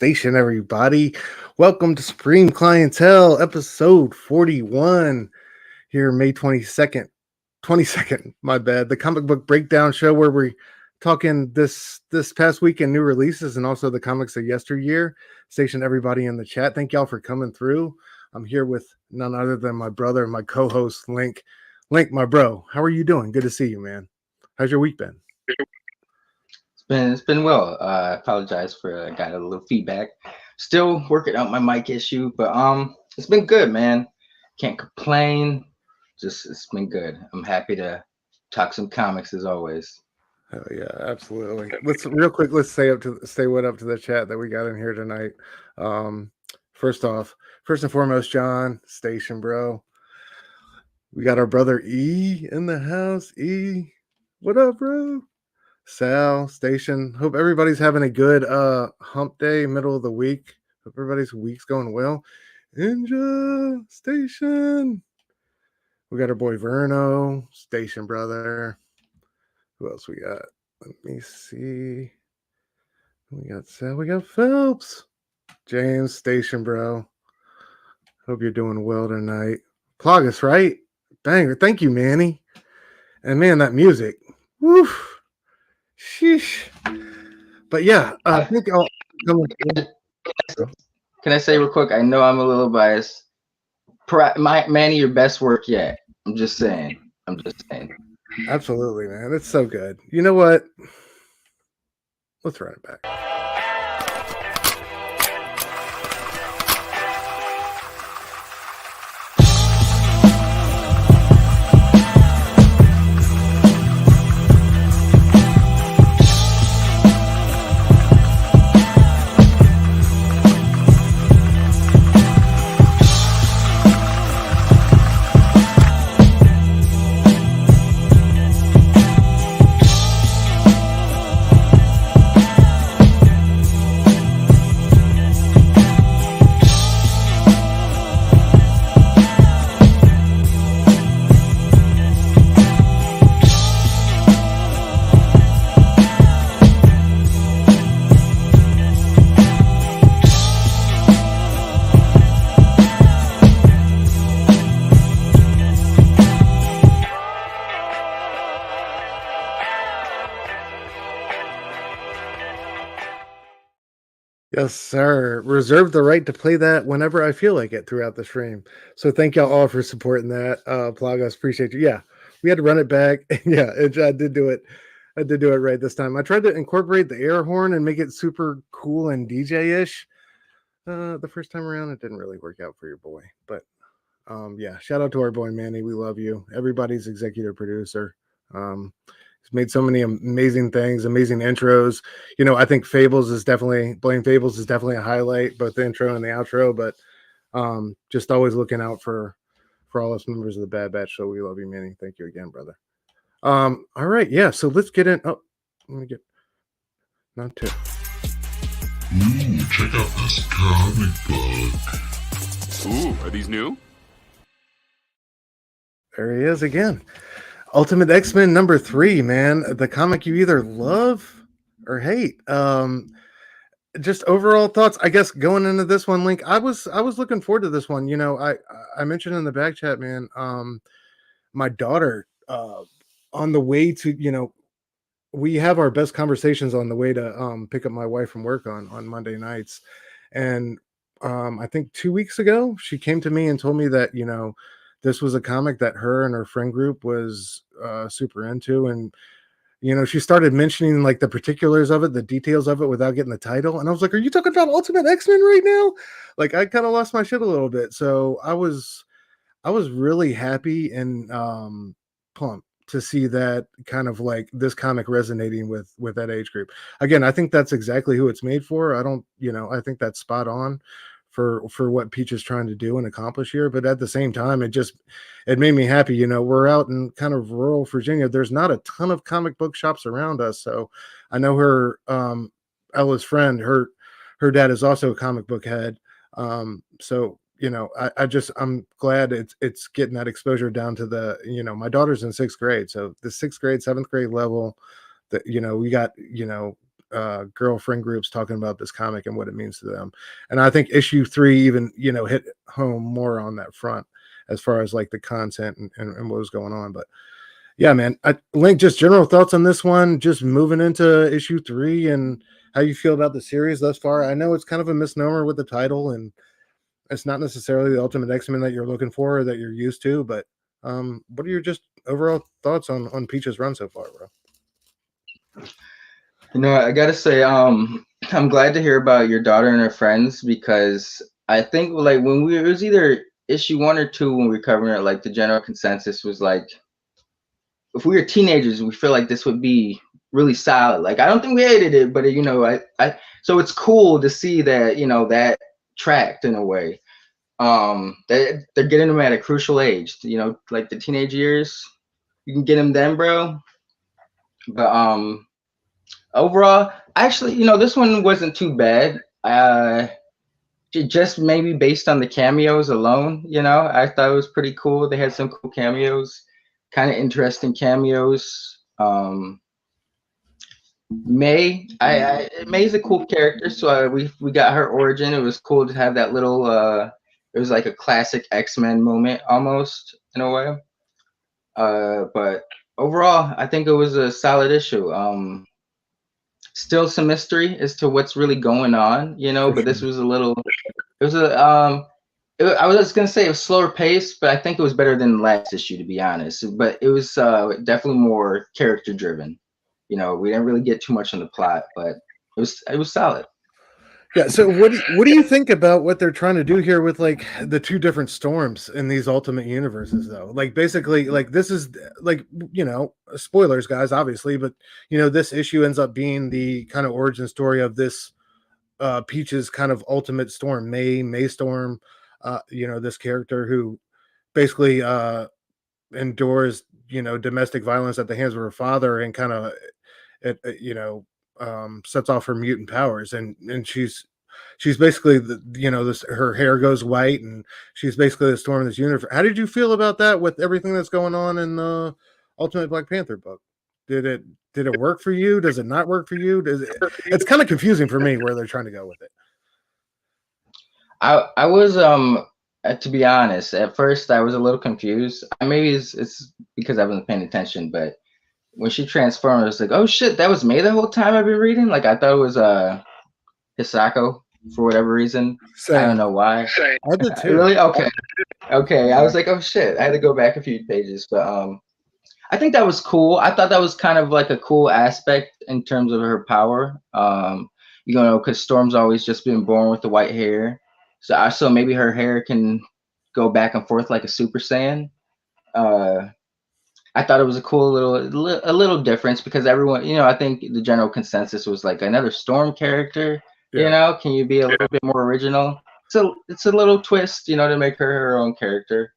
station, everybody. Welcome to Supreme Clientele, episode 41, here May 22nd, my bad. The comic book breakdown show where we're talking this past week in new releases and also the comics of yesteryear. Station, everybody in the chat. Thank y'all for coming through. I'm here with none other than my brother, my co-host, Lynk. Lynk, my bro, how are you doing? Good to see you, man. How's your week been? It's been well. I apologize for got a little feedback. Still working out my mic issue, but it's been good, man. Can't complain. Just it's been good. I'm happy to talk some comics as always. Oh yeah, absolutely. Let's real quick. Let's say what up to the chat that we got in here tonight. Um, first and foremost, John Station, bro. We got our brother E in the house. E, what up, bro? Sal Station. Hope everybody's having a good hump day, middle of the week. Hope everybody's week's going well. Ninja Station. We got our boy Verno Station, brother. Who else we got? Let me see. We got Sal. We got Phelps. James Station, bro. Hope you're doing well tonight. Plagas, right? Banger. Thank you, Manny. And man, that music. Woo. Sheesh. But yeah, I think I'll Can I say real quick? I know I'm a little biased. Manny, your best work yet. I'm just saying. Absolutely, man. It's so good. You know what? Let's run it back. Yes, sir. Reserve the right to play that whenever I feel like it throughout the stream. So thank y'all all for supporting that. Plagas, appreciate you. Yeah, we had to run it back. Yeah, I did do it. I did do it right this time. I tried to incorporate the air horn and make it super cool and DJ-ish. The first time around, it didn't really work out for your boy. But yeah, shout out to our boy Manny. We love you. Everybody's executive producer. He's made so many amazing things, amazing intros. You know, I think Blame Fables is definitely a highlight, both the intro and the outro. But just always looking out for all us members of the Bad Batch. So we love you, Manny. Thank you again, brother. All right, yeah. So let's get in. Oh, let me get not too. Ooh, check out this comic book. Ooh, are these new? There he is again. Ultimate X-Men number 3, man. The comic you either love or hate. Just overall thoughts, I guess, going into this one, Link. I was looking forward to this one. You know, I mentioned in the back chat, man. My daughter, on the way to, you know, we have our best conversations on the way to pick up my wife from work on Monday nights, and I think 2 weeks ago she came to me and told me that, you know, this was a comic that her and her friend group was super into. And, you know, she started mentioning like the particulars of it, the details of it without getting the title. And I was like, are you talking about Ultimate X-Men right now? Like, I kind of lost my shit a little bit. So I was really happy and pumped to see that kind of like this comic resonating with that age group. Again, I think that's exactly who it's made for. I think that's spot on for what Peach is trying to do and accomplish here. But at the same time, it made me happy. You know, we're out in kind of rural Virginia. There's not a ton of comic book shops around us. So I know her, Ella's friend, her dad is also a comic book head. So, you know, I'm glad it's getting that exposure down to the, you know, my daughter's in 6th grade. So the 6th grade, 7th grade level that, you know, we got, you know, girlfriend groups talking about this comic and what it means to them. And I think issue 3 even, hit home more on that front as far as like the content and what was going on. But yeah, man, Link, just general thoughts on this one, just moving into issue 3 and how you feel about the series thus far. I know it's kind of a misnomer with the title, and it's not necessarily the Ultimate X-Men that you're looking for or that you're used to, but what are your just overall thoughts on Peach's run so far, bro? I gotta say, I'm glad to hear about your daughter and her friends, because I think like it was either issue 1 or 2 when we were covering it, like the general consensus was like, if we were teenagers, we feel like this would be really solid. Like, I don't think we hated it, but so it's cool to see that, that tracked in a way. They're getting them at a crucial age, like the teenage years. You can get them then, bro. But overall, actually, this one wasn't too bad. Just maybe based on the cameos alone, I thought it was pretty cool. They had some cool cameos, kind of interesting cameos. Mei is a cool character, so we got her origin. It was cool to have that little it was like a classic X-Men moment almost in a way. But overall, I think it was a solid issue. Still some mystery as to what's really going on, but this was I was gonna say it was slower paced, but I think it was better than the last issue, to be honest. But it was definitely more character driven. We didn't really get too much on the plot, but it was solid. Yeah. So what do you think about what they're trying to do here with like the 2 different storms in these Ultimate universes, though? Like basically, like this is like spoilers, guys, obviously, but this issue ends up being the kind of origin story of this Peach's kind of ultimate storm, Maystorm. This character who basically endures domestic violence at the hands of her father, and kind of sets off her mutant powers, and she's basically her hair goes white, and she's basically the storm of this universe. How did you feel about that with everything that's going on in the Ultimate Black Panther book? Did it work for you? Does it not work for you? It's kind of confusing for me where they're trying to go with it. I was to be honest, at first I was a little confused. Maybe it's because I wasn't paying attention, but when she transformed, I was like, oh shit, that was Mei the whole time I've been reading? Like, I thought it was Hisako for whatever reason. Same. I don't know why. Same. I did too. Really? Okay. I was like, oh shit. I had to go back a few pages, but I think that was cool. I thought that was kind of like a cool aspect in terms of her power. Because Storm's always just been born with the white hair, so maybe her hair can go back and forth like a Super Saiyan. I thought it was a cool little difference, because everyone, I think the general consensus was like, another Storm character. Yeah. Can you be a little bit more original? So it's a little twist, to make her own character.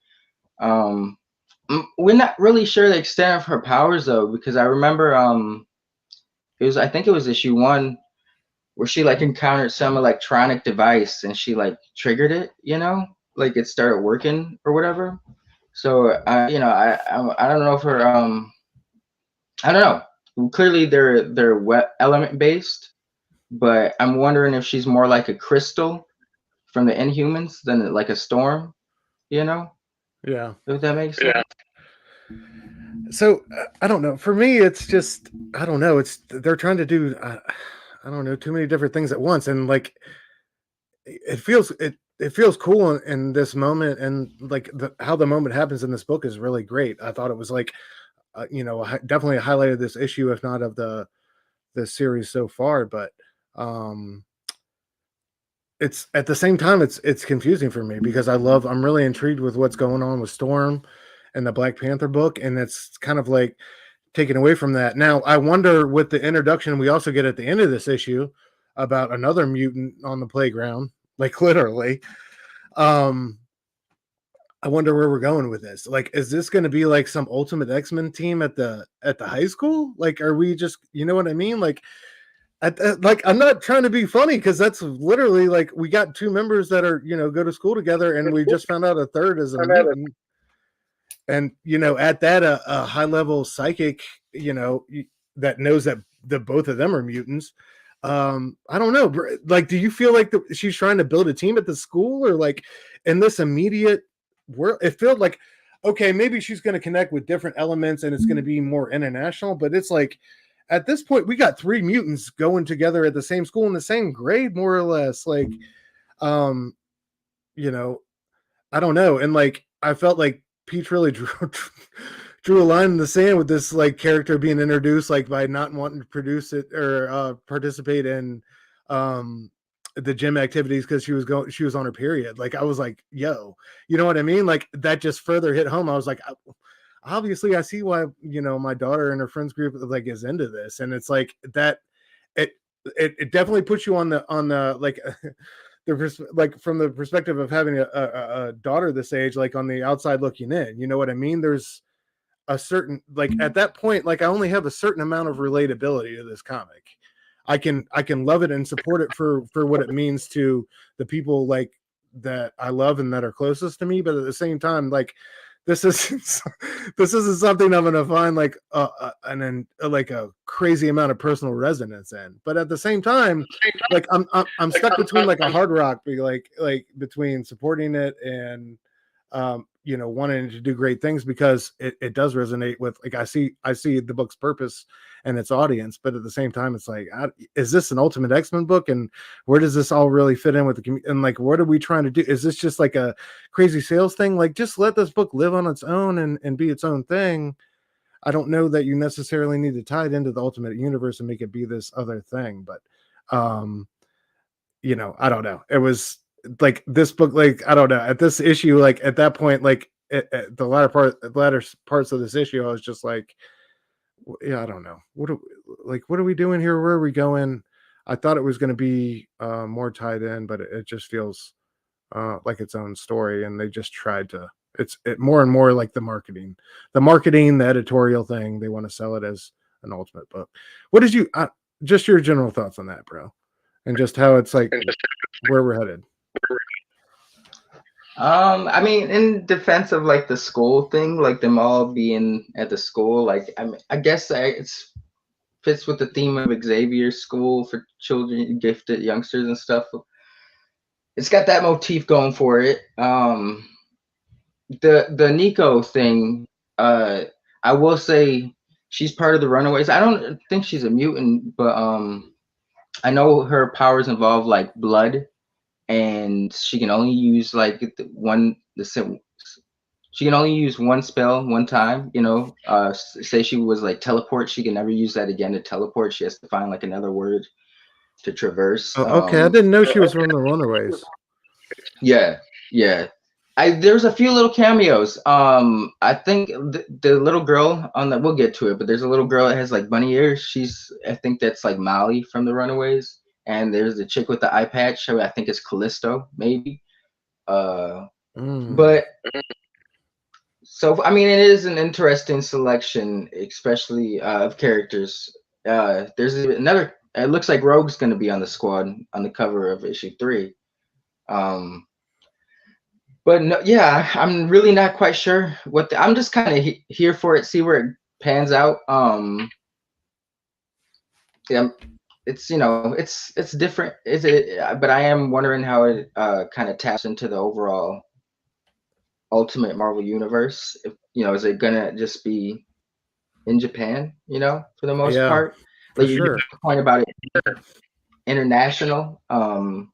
We're not really sure the extent of her powers though, because I remember I think it was issue 1 where she like encountered some electronic device and she like triggered it, like it started working or whatever. So I don't know if her I don't know. Clearly they're wet element based, but I'm wondering if she's more like a crystal from the Inhumans than like a storm, Yeah. If that makes sense. Yeah. So I don't know. For me, it's just I don't know. They're trying to do I don't know, too many different things at once, and like it feels cool in this moment, and like how the moment happens in this book is really great. I thought it was like definitely a highlight of this issue, if not of the series so far. But it's at the same time it's confusing for me, because I'm really intrigued with what's going on with Storm and the Black Panther book, and it's kind of like taken away from that. Now I wonder, with the introduction we also get at the end of this issue about another mutant on the playground, like literally, I wonder where we're going with this. Like, is this going to be like some Ultimate X-Men team at the high school? Like, are we just, you know what I mean? Like, like, I'm not trying to be funny, because that's literally like we got 2 members that are go to school together, and we just found out a third is a mutant. And at that a high level psychic that knows that the both of them are mutants, I don't know. Like, do you feel like she's trying to build a team at the school, or like in this immediate world? It felt like, okay, maybe she's going to connect with different elements and it's going to be more international, but it's like at this point we got 3 mutants going together at the same school in the same grade, more or less. Like, um, you know, I don't know. And like, I felt like Peach really drew a line in the sand with this like character being introduced, like by not wanting to produce it or participate in the gym activities because she was on her period. Like, I was like, yo, you know what I mean? Like, that just further hit home. I was like, obviously I see why, my daughter and her friends group like is into this. And it's like that it definitely puts you on the like like from the perspective of having a daughter this age, like on the outside looking in, you know what I mean? There's a certain, like at that point, like I only have a certain amount of relatability to this comic. I can love it and support it for what it means to the people like that I love and that are closest to me. But at the same time, like this isn't something I'm gonna find like like a crazy amount of personal resonance in. But at the same time, like I'm stuck between like a hard rock, like between supporting it and wanting to do great things, because it does resonate with, like, I see the book's purpose and its audience, but at the same time it's like, is this an Ultimate X-Men book, and where does this all really fit in with the community, and like what are we trying to do? Is this just like a crazy sales thing? Like, just let this book live on its own and be its own thing. I don't know that you necessarily need to tie it into the Ultimate Universe and make it be this other thing, but I don't know. It was like this book, like, I don't know, at this issue, like at that point, like at the latter parts of this issue, I was just like, yeah, I don't know. What are we doing here? Where are we going? I thought it was going to be more tied in, but it just feels like its own story. And they just tried to, it's more and more like the marketing, the editorial thing. They want to sell it as an Ultimate book. What did you, just your general thoughts on that, bro? And just how it's like where we're headed. I mean, in defense of like the school thing, like them all being at the school, like I guess it fits with the theme of Xavier's school for children, gifted youngsters and stuff. It's got that motif going for it. The Nico thing, I will say she's part of the Runaways. I don't think she's a mutant, but I know her powers involve like blood. And she can only use like she can only use one spell one time, say she was like teleport, she can never use that again to teleport. She has to find like another word to traverse. Okay, I didn't know she was from the Runaways. Yeah. There's a few little cameos. I think the little girl we'll get to it, but there's a little girl that has like bunny ears. I think that's like Molly from the Runaways. And there's the chick with the eye patch. I think it's Callisto, maybe. But so, I mean, it is an interesting selection, especially of characters. There's another. It looks like Rogue's going to be on the squad on the cover of issue 3. But no, yeah, I'm really not quite sure I'm just kind of here for it, see where it pans out. Yeah. It's it's different. But I am wondering how it kind of taps into the overall Ultimate Marvel Universe. Is it gonna just be in Japan? For the most part. Like you made a point about it, international. I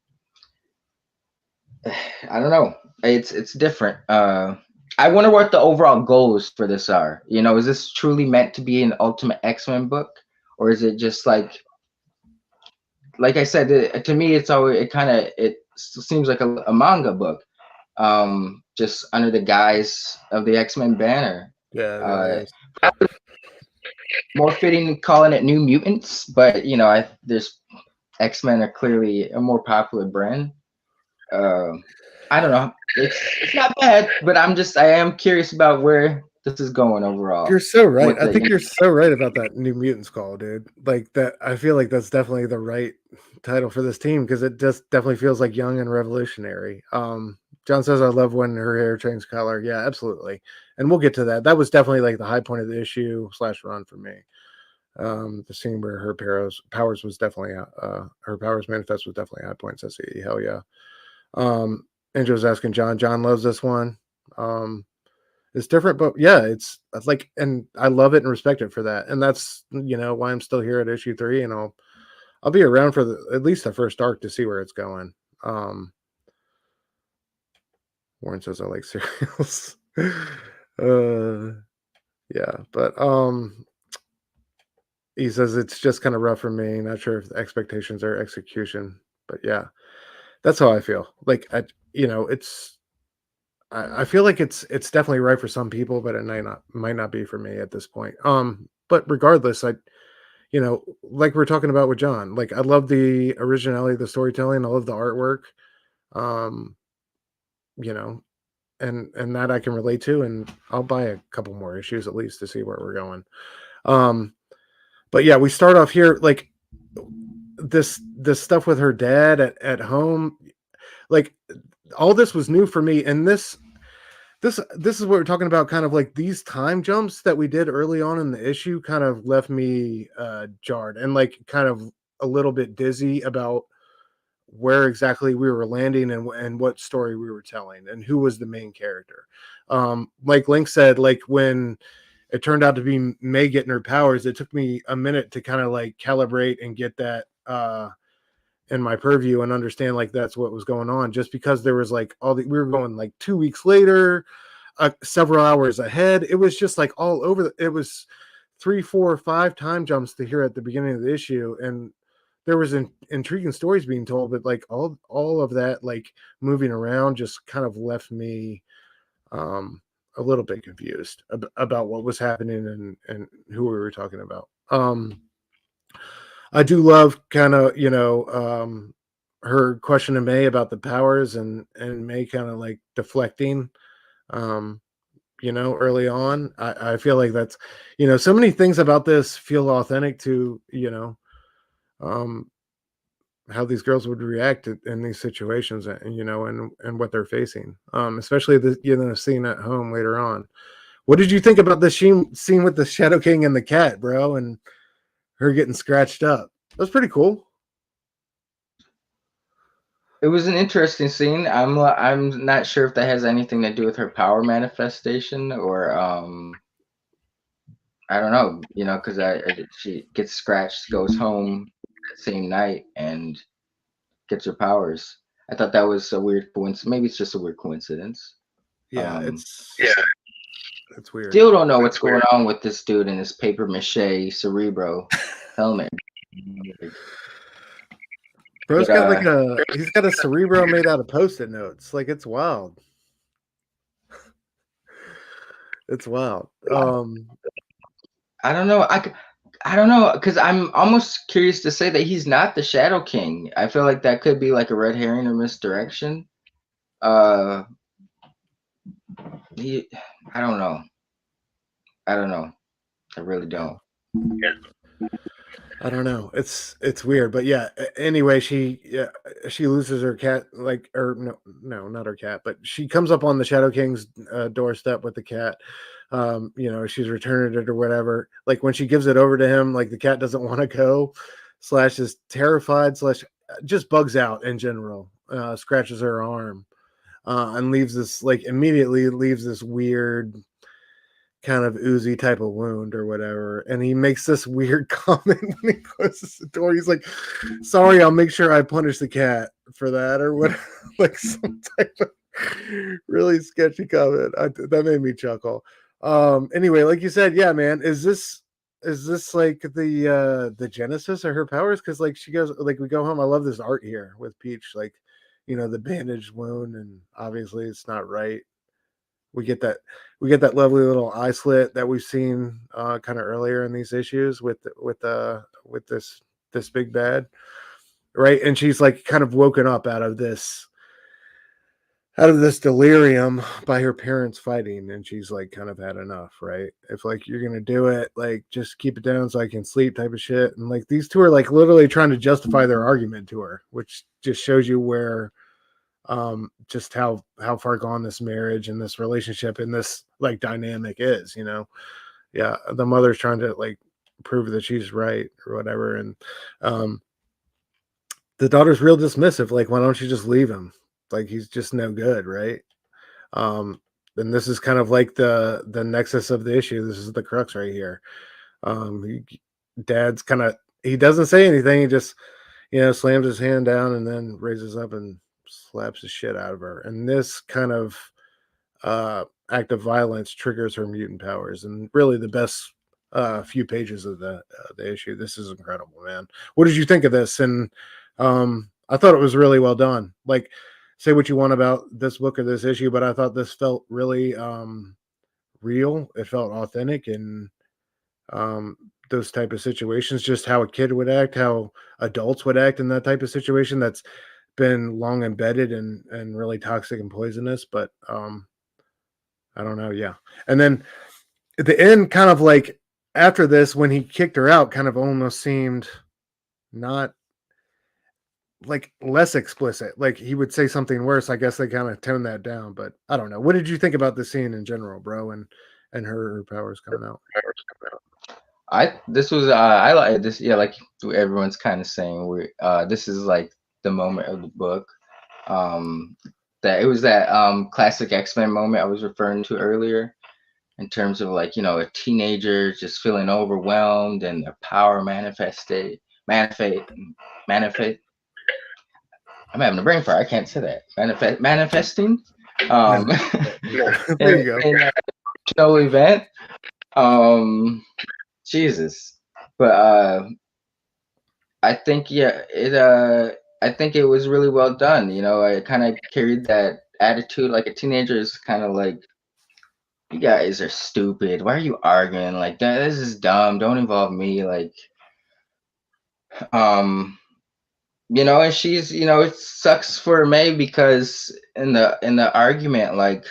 don't know. It's different. I wonder what the overall goals for this are. Is this truly meant to be an Ultimate X-Men book, or is it just like I said, to me, it seems like a manga book, just under the guise of the X-Men banner. Yeah, more fitting calling it New Mutants, but there's X-Men are clearly a more popular brand. I don't know. It's not bad, but I am curious about where this is going overall. You're so right. I think you're so right about that New Mutants call, dude. Like that, I feel like that's definitely the right title for this team, because it just definitely feels like young and revolutionary. John says, I love when her hair changed color. Yeah, absolutely. And we'll get to that. That was definitely like the high point of the issue /run for me. The scene where her powers was definitely her powers manifest was definitely a high point. Says he, hell yeah. Andrew's asking John. John loves this one. It's different, but yeah, it's like, and I love it and respect it for that. And that's, you know, why I'm still here at issue 3, and I'll be around for at least the first arc to see where it's going. Warren says I like cereals. Yeah, but he says it's just kind of rough for me. Not sure if the expectations are execution, but yeah, that's how I feel. Like I feel like it's definitely right for some people, but it might not be for me at this point. But regardless, like we're talking about with John, like I love the originality of the storytelling. I love the artwork. Um, you know, and that I can relate to, and I'll buy a couple more issues at least to see where we're going. But yeah, we start off here like this stuff with her dad at home. Like all this was new for me, and this is what we're talking about. Kind of like these time jumps that we did early on in the issue kind of left me jarred and like kind of a little bit dizzy about where exactly we were landing and what story we were telling and who was the main character. Like Lynk said, like when it turned out to be Mei getting her powers, it took me a minute to kind of like calibrate and get that in my purview and understand like that's what was going on, just because there was like we were going like 2 weeks later, several hours ahead. It was just like all over. It was 3, 4, 5 time jumps to hear at the beginning of the issue, and there was intriguing stories being told, but like all of that like moving around just kind of left me a little bit confused about what was happening and who we were talking about. I do love kind of, her question to Mei about the powers and Mei kind of like deflecting, early on. I feel like that's, so many things about this feel authentic to, how these girls would react in these situations, and what they're facing, especially the scene at home later on. What did you think about the scene with the Shadow King and the cat, bro, and her getting scratched up? That was pretty cool. It was an interesting scene. I'm not sure if that has anything to do with her power manifestation or I don't know, because she gets scratched, goes home that same night, and gets her powers. I thought that was a weird coincidence. Maybe it's just a weird coincidence. Yeah, it's weird. Still don't know what's going on with this dude in his paper mache Cerebro helmet. Bro's got he's got a Cerebro made out of Post-it notes. Like, it's wild. It's wild. I don't know. I don't know, because I'm almost curious to say that he's not the Shadow King. I feel like that could be like a red herring or misdirection. I don't know. I really don't. I don't know. It's weird, but yeah. Anyway, she loses her cat, or no, not her cat, but she comes up on the Shadow King's doorstep with the cat. She's returning it or whatever. Like when she gives it over to him, like the cat doesn't want to go, / is terrified, / just bugs out in general. Scratches her arm, and immediately leaves this weird kind of oozy type of wound or whatever. And he makes this weird comment when he closes the door. He's like, sorry, I'll make sure I punish the cat for that or what. Like some type of really sketchy comment. That made me chuckle. Anyway, like you said, yeah, man, is this like the genesis of her powers? Because like she goes, like we go home. I love this art here with Peach, like, the bandaged wound, and obviously it's not right. We get that lovely little eye slit that we've seen kind of earlier in these issues with this big bad, right? And she's like kind of woken up out of this delirium by her parents fighting, and she's like kind of had enough, right? If like you're gonna do it, like just keep it down so I can sleep type of shit. And like these two are like literally trying to justify their argument to her, which just shows you where just how far gone this marriage and this relationship and this like dynamic is. Yeah, the mother's trying to like prove that she's right or whatever. And the daughter's real dismissive. Like, why don't you just leave him? Like, he's just no good, right? And this is kind of like the nexus of the issue. This is the crux right here. Dad's kind of, he doesn't say anything. He just, slams his hand down and then raises up and slaps the shit out of her. And this kind of act of violence triggers her mutant powers. And really the best few pages of the issue. This is incredible, man. What did you think of this? And I thought it was really well done. Like, say what you want about this book or this issue, but I thought this felt really real. It felt authentic, and those type of situations, just how a kid would act, how adults would act in that type of situation that's been long embedded and really toxic and poisonous. But I don't know. Yeah. And then at the end, kind of like after this, when he kicked her out, kind of almost seemed not like less explicit. Like he would say something worse. I guess they kind of toned that down, but I don't know. What did you think about the scene in general, bro? And her powers coming out. I like this. Yeah, like everyone's kind of saying, this is like the moment of the book. That it was that classic X-Men moment I was referring to earlier, in terms of like, a teenager just feeling overwhelmed and their power manifested. I'm having a brain fire. I can't say that. Manifesting. There you go. In a no event. Jesus. But I think I think it was really well done. I kind of carried that attitude. Like a teenager is kind of like, you guys are stupid. Why are you arguing? Like, this is dumb. Don't involve me. Like, and she's, it sucks for Mei because in the argument, like,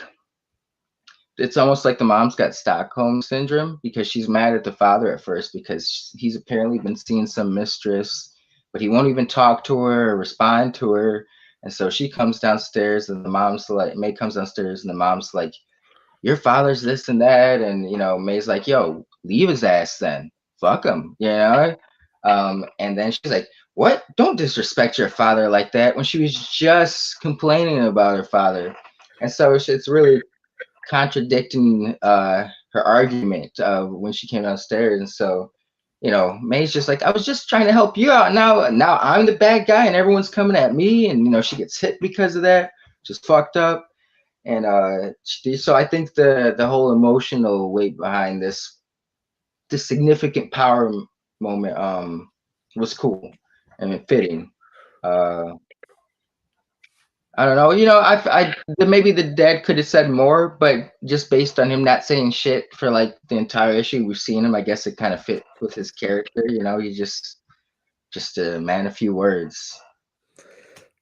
it's almost like the mom's got Stockholm syndrome because she's mad at the father at first because he's apparently been seeing some mistress, but he won't even talk to her or respond to her. And so she comes downstairs and the mom's like, Mei comes downstairs and the mom's like, your father's this and that. And, May's like, yo, leave his ass then. Fuck him, And then she's like, what? Don't disrespect your father like that, when she was just complaining about her father. And so it's really contradicting her argument when she came downstairs. And so, May's just like, I was just trying to help you out. Now I'm the bad guy and everyone's coming at me. And, she gets hit because of that. Just fucked up. And so I think the whole emotional weight behind this significant power moment was cool and fitting. I don't know, maybe the dad could have said more, but just based on him not saying shit for like the entire issue we've seen him, I guess it kind of fit with his character. He's just a man of few words.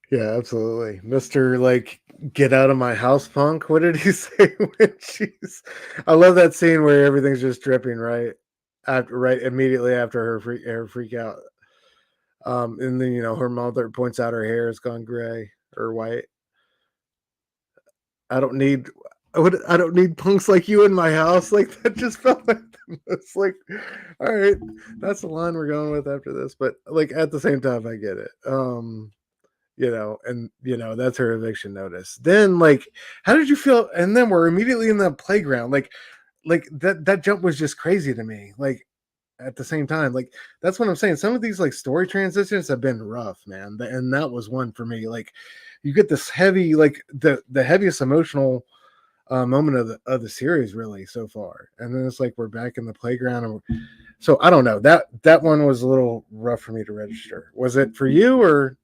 Yeah, absolutely. Mr. like, get out of my house, punk. What did he say when I love that scene where everything's just dripping right immediately after her freak out. And then, her mother points out her hair has gone gray or white. I don't need punks like you in my house. Like, that just felt like it's like, all right, that's the line we're going with after this. But like, at the same time, I get it. That's her eviction notice. Then, like, how did you feel? And then we're immediately in the playground. Like that jump was just crazy to me. Like, at the same time, like, that's what I'm saying. Some of these like story transitions have been rough, man. And that was one for me. Like, you get this heavy, like the heaviest emotional moment of the series really so far. And then it's like, we're back in the playground. And so I don't know, that one was a little rough for me to register. Was it for you, or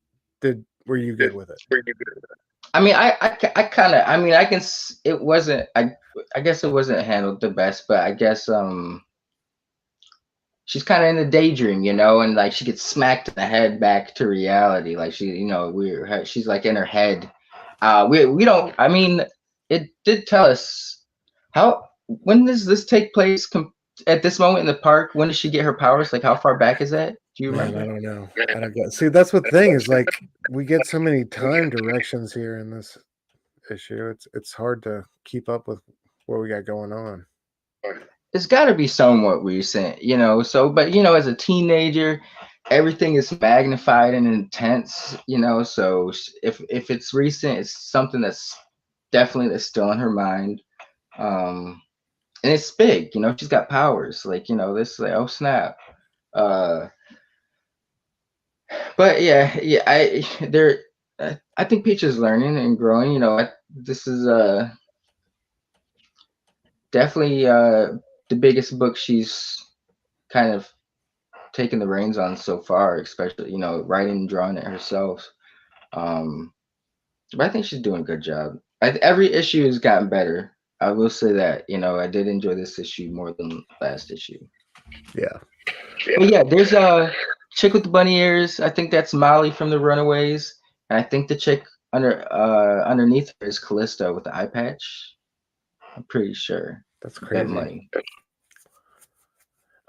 were you good with it? I mean, it wasn't, I guess it wasn't handled the best, but I guess, she's kind of in a daydream, and like she gets smacked in the head back to reality. Like she's like in her head. We don't, I mean, it did tell us when does this take place at this moment in the park? When does she get her powers? Like, how far back is that? Do you remember? I don't know. I don't get. See, that's what the thing is. Like, we get so many time directions here in this issue. It's hard to keep up with what we got going on. it's got to be somewhat recent, you know. So, but you know, as a teenager, everything is magnified and intense, you know. So if it's recent, it's something that's still in her mind. And it's big, you know. She's got powers, like, you know, this, like, oh snap. Uh, but yeah, I think Peach is learning and growing. You know, this is definitely the biggest book she's kind of taken the reins on so far, especially, you know, writing and drawing it herself. Um, but I think she's doing a good job. Every issue has gotten better. I will say that, you know, I did enjoy this issue more than last issue. Yeah. But yeah, there's a chick with the bunny ears. I think that's Molly from the Runaways. And I think the chick underneath her is Callisto with the eye patch. I'm pretty sure. That's Bet crazy. money.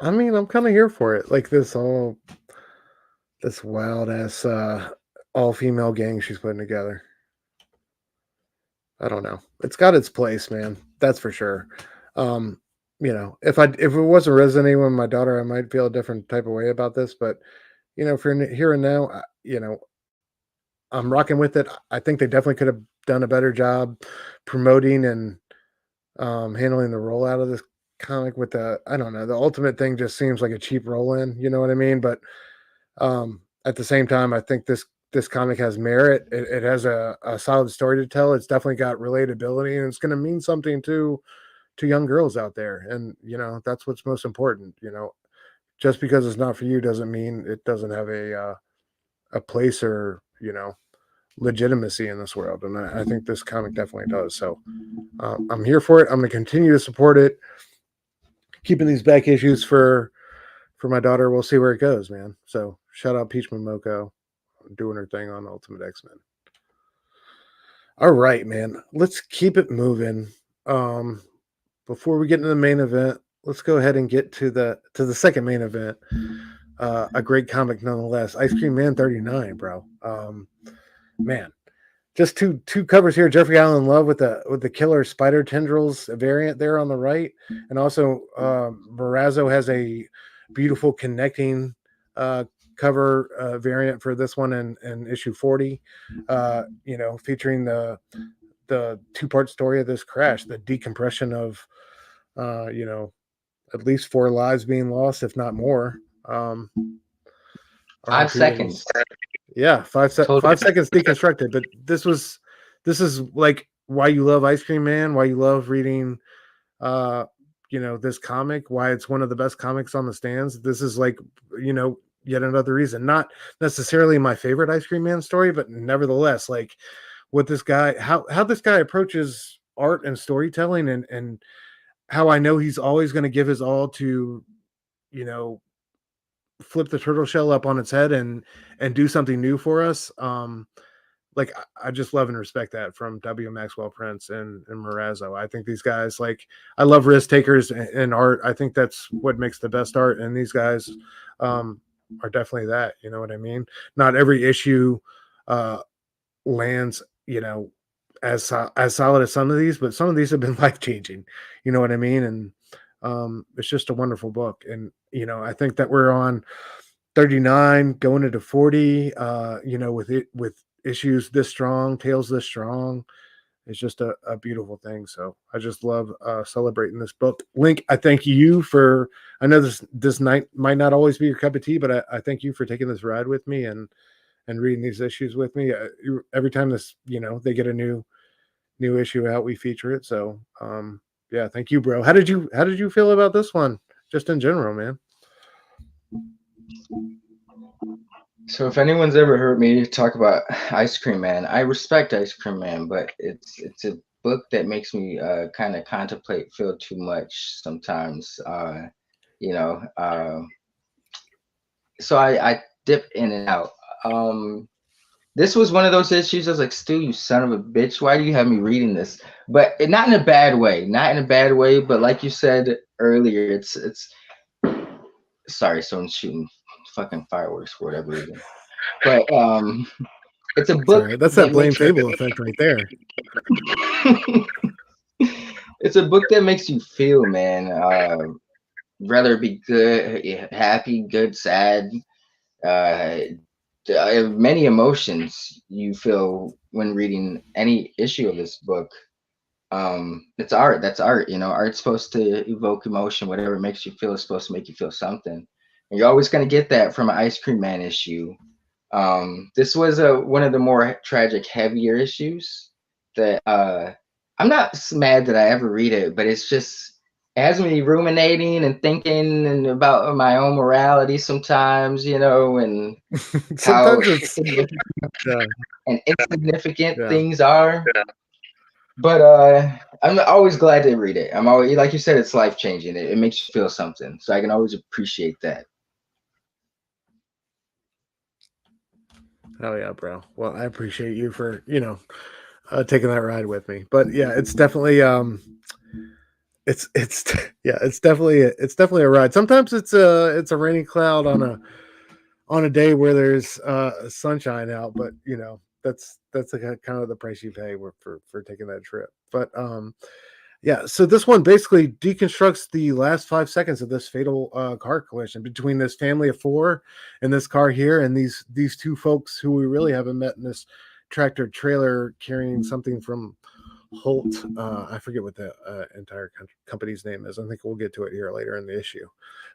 I mean, I'm kind of here for it. Like this wild ass all female gang she's putting together. I don't know. It's got its place, man. That's for sure. You know, if it wasn't resonating with my daughter, I might feel a different type of way about this. But you know, for here and now, you know, I'm rocking with it. I think they definitely could have done a better job promoting and handling the rollout of this comic with I don't know, the ultimate thing just seems like a cheap roll in, you know what I mean? But at the same time, I think this comic has merit. It has a solid story to tell. It's definitely got relatability, and it's going to mean something to young girls out there. And you know, that's what's most important. You know, just because it's not for you doesn't mean it doesn't have a place or, you know, legitimacy in this world. And I think this comic definitely does. So I'm here for it. I'm going to continue to support it. Keeping these back issues for my daughter. We'll see where it goes, man. So shout out Peach Momoko doing her thing on Ultimate X-Men. All right, man. Let's keep it moving. Before we get into the main event, let's go ahead and get to the second main event. A great comic nonetheless. Ice Cream Man 39, bro. Man, just two covers here. Jeffrey Allen Love with the killer spider tendrils variant there on the right, and also Morazzo has a beautiful connecting cover variant for this one in issue 40. You know, featuring the two-part story of this crash, the decompression of you know, at least 4 lives being lost, if not more. 5 seconds. Yeah, 5 seconds deconstructed. But this is like why you love Ice Cream Man, why you love reading you know, this comic, why it's one of the best comics on the stands. This is like, you know, yet another reason. Not necessarily my favorite Ice Cream Man story, but nevertheless, like what this guy, how this guy approaches art and storytelling, and how I know he's always going to give his all to, you know, flip the turtle shell up on its head and do something new for us. Like I just love and respect that from W. Maxwell Prince and Morazzo. I think these guys, like, I love risk takers in art. I think that's what makes the best art, and these guys are definitely that. You know what I mean? Not every issue lands, you know, as solid as some of these, but some of these have been life changing. You know what I mean? And it's just a wonderful book. And you know, I think that we're on 39 going into 40. You know, with issues this strong, tales this strong, it's just a beautiful thing. So I just love celebrating this book. Link, I thank you for, I know this night might not always be your cup of tea, but I thank you for taking this ride with me and reading these issues with me. Every time this, you know, they get a new issue out, we feature it. So yeah, thank you, bro. How did you feel about this one, just in general, man? So if anyone's ever heard me talk about Ice Cream Man, I respect Ice Cream Man, but it's a book that makes me kind of contemplate, feel too much sometimes. You know, so I dip in and out. This was one of those issues. I was like, Stu, you son of a bitch, why do you have me reading this? But not in a bad way, but like you said earlier, it's sorry, someone's shooting fucking fireworks for whatever reason. But it's a book. Sorry, that's that blame Fable effect right there. It's a book that makes you feel, man. Whether it be good, happy, good, sad, uh, many emotions you feel when reading any issue of this book. It's art. That's art. Art's supposed to evoke emotion. Whatever makes you feel is supposed to make you feel something. And you're always going to get that from an Ice Cream Man issue. This was one of the more tragic, heavier issues that I'm not mad that I ever read it, but it has me ruminating and thinking and about my own morality sometimes, and how Sometimes it's yeah, and insignificant yeah. things are. But I'm always glad to read it. I'm always, like you said, it's life changing. It makes you feel something, so I can always appreciate that. Oh yeah, bro. Well, I appreciate you for taking that ride with me. But yeah, it's definitely it's yeah, it's definitely a ride. Sometimes it's a rainy cloud on a day where there's sunshine out, but that's like kind of the price you pay for taking that trip. But yeah, so this one basically deconstructs the last 5 seconds of this fatal car collision between this family of four and this car here, and these two folks who we really haven't met in this tractor trailer carrying something from Holt. I forget what the entire company's name is. I think we'll get to it here later in the issue.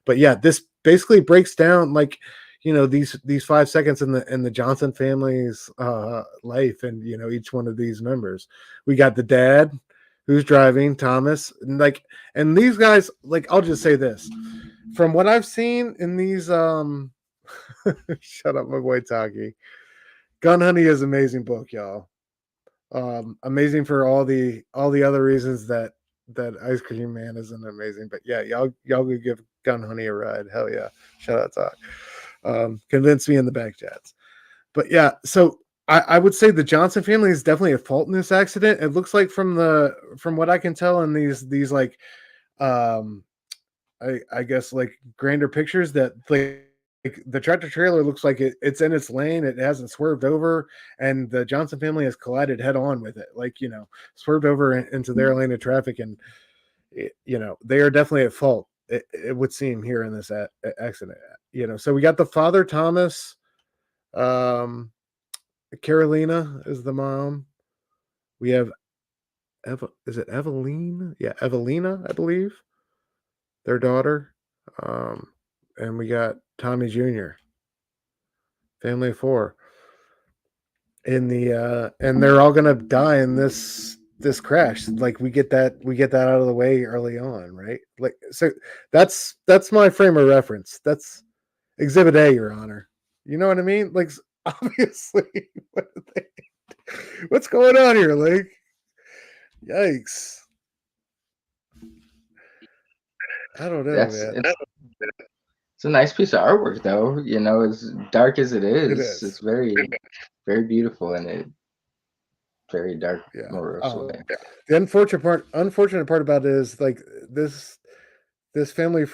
But yeah, this basically breaks down like these 5 seconds in the Johnson family's life, and each one of these members. We got the dad who's driving, Thomas, and these guys. Like, I'll just say this: from what I've seen in these, shut up, my boy Taki. Gun Honey is an amazing book, y'all. Amazing for all the other reasons that Ice Cream Man isn't amazing. But yeah, y'all could give Gun Honey a ride. Hell yeah. Shout out to convince me in the back chats. But yeah, so I would say the Johnson family is definitely at fault in this accident. It looks like from what I can tell in these like I guess like grander pictures that like the tractor trailer looks like it's in its lane. It hasn't swerved over, and the Johnson family has collided head on with it. Like, swerved over into their lane of traffic, and they are definitely at fault. It would seem here in this accident. So we got the father, Thomas. Carolina is the mom. We have is it Evelyn? Yeah, Evelina, I believe. Their daughter. And we got Tommy Jr. Family of four. And they're all gonna die in this crash. Like, we get that out of the way early on, right? Like, so that's my frame of reference. That's Exhibit A, Your Honor. You know what I mean? Like, obviously, what's going on here, Link? Yikes! I don't know, That's man. it's a nice piece of artwork, though. As dark as it It is, is. it's very, very beautiful in a very dark, Yeah. morose way. The unfortunate part about it is like this family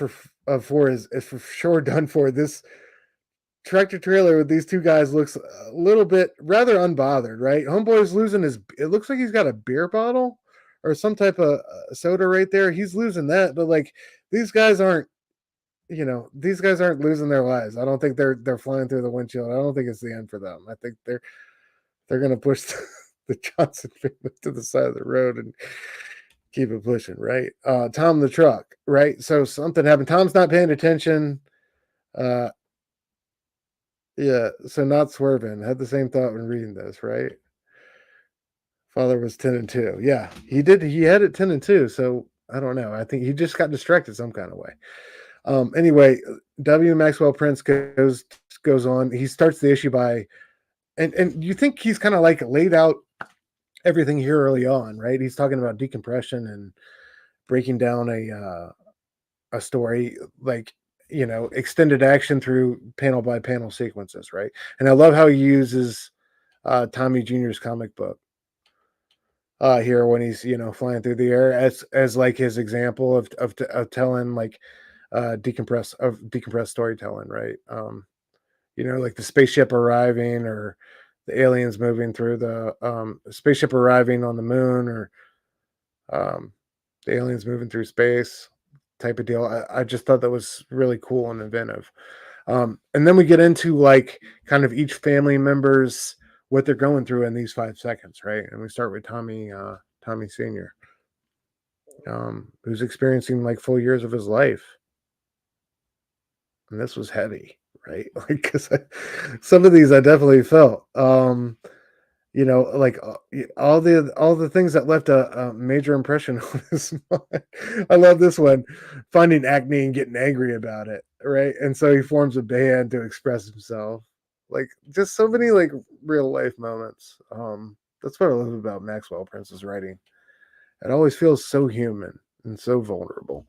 of four is for sure done for. This tractor trailer with these two guys looks a little bit rather unbothered, right? Homeboy's losing it looks like he's got a beer bottle or some type of soda right there. He's losing that, but like these guys aren't losing their lives. I don't think they're flying through the windshield. I don't think it's the end for them. I think they're gonna push the Johnson family to the side of the road and keep it pushing, right? Tom the truck, right? So something happened. Tom's not paying attention. Yeah, so not swerving. Had the same thought when reading this, right? Father was 10-2. Yeah, he did. He had it 10-2. So I don't know. I think he just got distracted some kind of way. Anyway, W. Maxwell Prince goes on. He starts the issue by, and you think he's kind of like laid out everything here early on, right? He's talking about decompression and breaking down a story, like extended action through panel by panel sequences, right? And I love how he uses Tommy Jr.'s comic book here when he's flying through the air as like his example of telling like decompressed storytelling, right? Like the spaceship arriving, or the aliens moving through the spaceship arriving on the moon, or the aliens moving through space type of deal. I just thought that was really cool and inventive. And then we get into like kind of each family member's what they're going through in these 5 seconds, right? And we start with Tommy Senior, who's experiencing like full years of his life, and this was heavy, right? Like, because some of these I definitely felt. Like all the things that left a major impression on his mind. I love this one, finding acne and getting angry about it, right? And so he forms a band to express himself. Like, just so many like real life moments. That's what I love about Maxwell Prince's writing. It always feels so human and so vulnerable.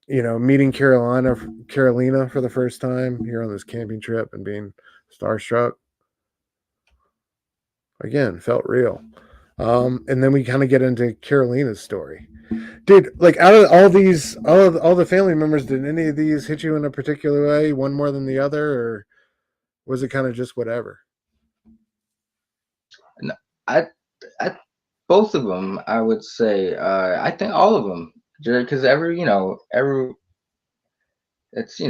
Meeting Carolina for the first time here on this camping trip and being starstruck, again, felt real. And then we kind of get into Carolina's story. Dude, like out of all the family members, did any of these hit you in a particular way, one more than the other, or was it kind of just whatever? No, I both of them, I would say. I think all of them, because it's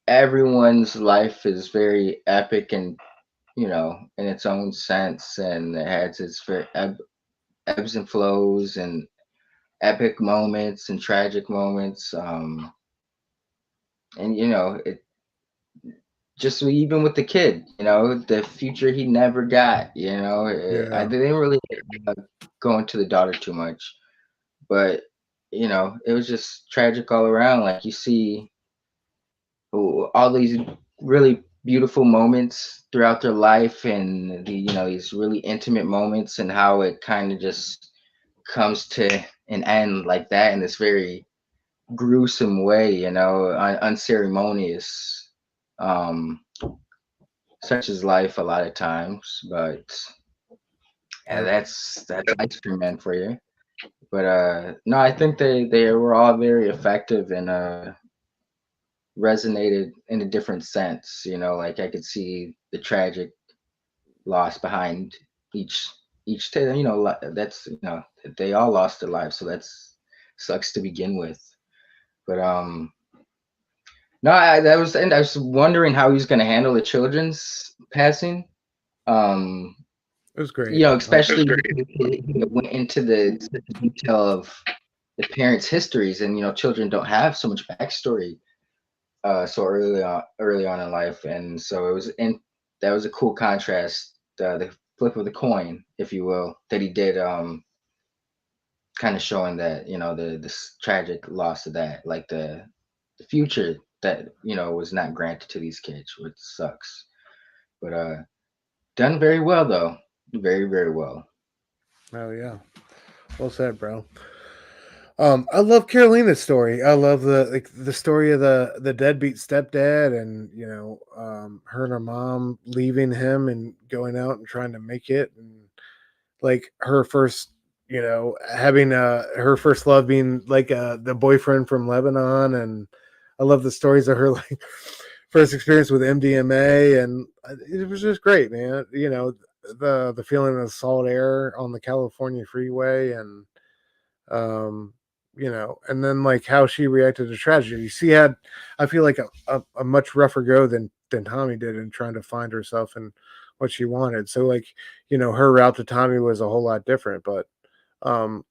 everyone's life is very epic and in its own sense, and it has its very ebbs and flows and epic moments and tragic moments. And it just even with the kid, the future he never got. I didn't really go into the daughter too much, but it was just tragic all around. Like, you see all these really beautiful moments throughout their life, and these really intimate moments, and how it kind of just comes to an end like that in this very gruesome way, unceremonious, such as life a lot of times. But yeah, that's Ice Cream Man for you. But no, I think they were all very effective and resonated in a different sense. Like, I could see the tragic loss behind each tale. That's they all lost their lives, so that's sucks to begin with. But no, I was wondering how he was going to handle the children's passing. It was great. Especially he went into the detail of the parents' histories, and children don't have so much backstory so early on in life, and so that was a cool contrast, the flip of the coin, if you will, that he did, kind of showing that this tragic loss of that, like the future that was not granted to these kids, which sucks. But done very well though, very, very well. Oh yeah, well said, bro. I love Carolina's story. I love the story of the deadbeat stepdad, and her and her mom leaving him and going out and trying to make it, and like her first, having her first love being like the boyfriend from Lebanon, and I love the stories of her like first experience with MDMA, and it was just great, man. The feeling of salt air on the California freeway, and and then like how she reacted to tragedy. She had, I feel like a much rougher go than Tommy did in trying to find herself and what she wanted. So like, her route to Tommy was a whole lot different, but I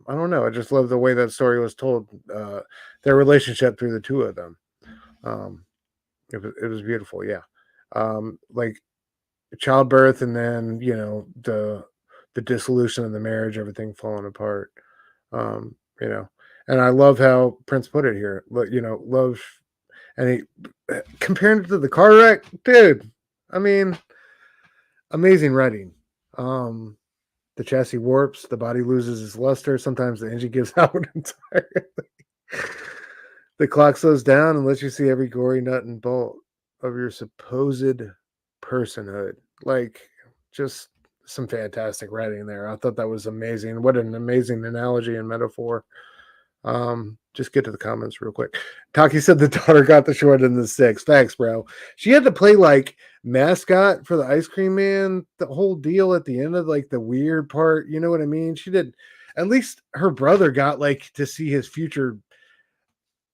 don't know. I just love the way that story was told, their relationship through the two of them. It was beautiful. Yeah. Like childbirth, and then, the dissolution of the marriage, everything falling apart. And I love how Prince put it here. Love, and he comparing it to the car wreck, dude. I mean, amazing writing. The chassis warps, the body loses its luster. Sometimes the engine gives out entirely. The clock slows down and lets you see every gory nut and bolt of your supposed personhood. Like, just some fantastic writing there. I thought that was amazing. What an amazing analogy and metaphor. Just get to the comments real quick. Taki said the daughter got the short end of the six. Thanks, bro. She had to play like mascot for the Ice Cream Man, the whole deal at the end of like the weird part. You know what I mean? She did. at least her brother got like to see his future,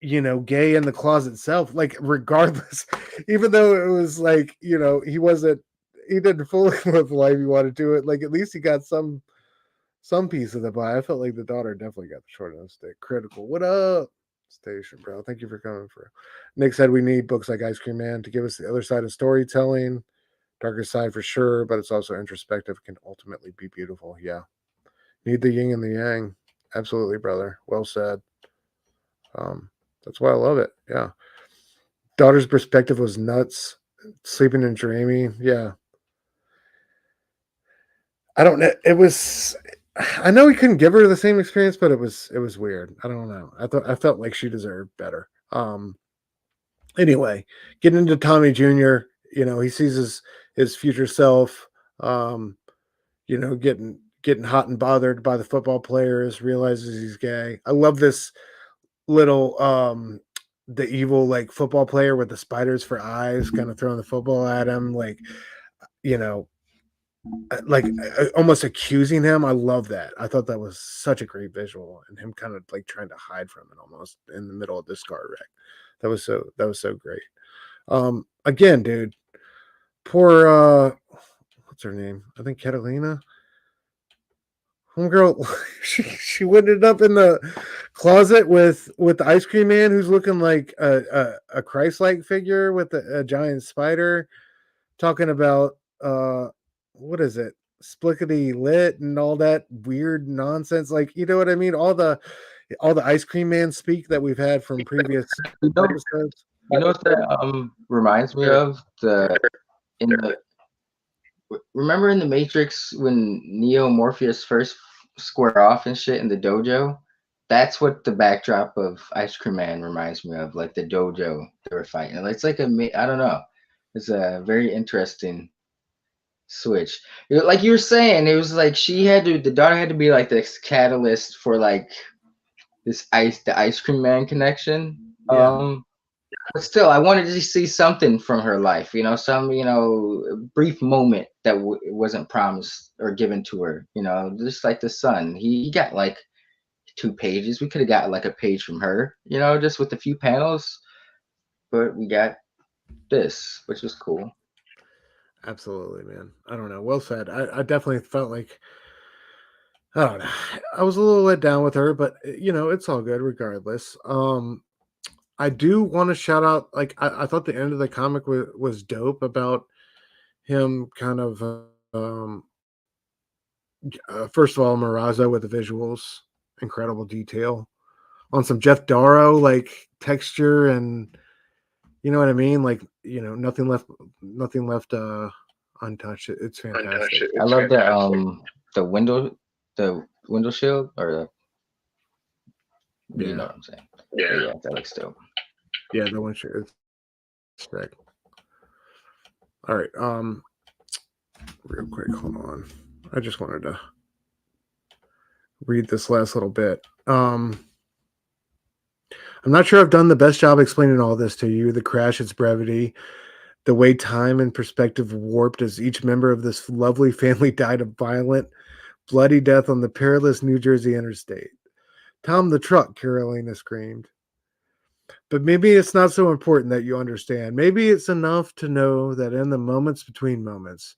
gay in the closet self, like regardless, even though it was like, he didn't fully live the life he wanted to it. Like at least he got some piece of the pie. I felt like the daughter definitely got the short end of the stick. Critical. What up? Station, bro. Thank you for coming through. Nick said we need books like Ice Cream Man to give us the other side of storytelling. Darker side for sure, but it's also introspective, can ultimately be beautiful. Yeah. Need the yin and the yang. Absolutely, brother. Well said. That's why I love it. Yeah. Daughter's perspective was nuts. Sleeping and dreaming. Yeah. I don't know. I know he couldn't give her the same experience, but it was weird. I don't know. I felt like she deserved better. Anyway, getting into Tommy Jr., he sees his future self, getting hot and bothered by the football players, realizes he's gay. I love this little the evil like football player with the spiders for eyes, kind of throwing the football at him, like, almost accusing him. I love that. I thought that was such a great visual, and him kind of like trying to hide from it almost in the middle of this car wreck. That was so great. Again, dude, poor what's her name? I think Catalina. Homegirl, she ended up in the closet with the ice cream man, who's looking like a Christ-like figure with a giant spider, talking about what is it, splickety lit and all that weird nonsense. Like, you know what I mean? All the ice cream man speak that we've had from previous episodes. What that reminds me of? Remember in the Matrix when Neo and Morpheus first square off and shit in the dojo? That's what the backdrop of Ice Cream Man reminds me of, like the dojo they were fighting. It's like I don't know. It's a very interesting switch. Like you were saying, it was like the daughter had to be like this catalyst for like the Ice Cream Man connection. Yeah. But still, I wanted to see something from her life, some, brief moment that wasn't promised or given to her, just like the son. He got like 2 pages. We could have got like a page from her, just with a few panels, but we got this, which was cool. Absolutely, man. I don't know. Well said. I definitely felt like, I don't know. I was a little let down with her, but it's all good regardless. I do want to shout out, like, I thought the end of the comic was dope about him kind of, first of all, Maraza with the visuals, incredible detail on some Jeff Darrow, like texture, and you know what I mean? Like, nothing left untouched. It's fantastic. I love the window shield, or you know what I'm saying. Yeah, that looks dope. Yeah, the one shield. Sick. All right. Real quick, hold on. I just wanted to read this last little bit. I'm not sure I've done the best job explaining all this to you. The crash, its brevity, the way time and perspective warped as each member of this lovely family died a violent, bloody death on the perilous New Jersey interstate. Tom the truck, Carolina screamed. But maybe it's not so important that you understand. Maybe it's enough to know that in the moments between moments,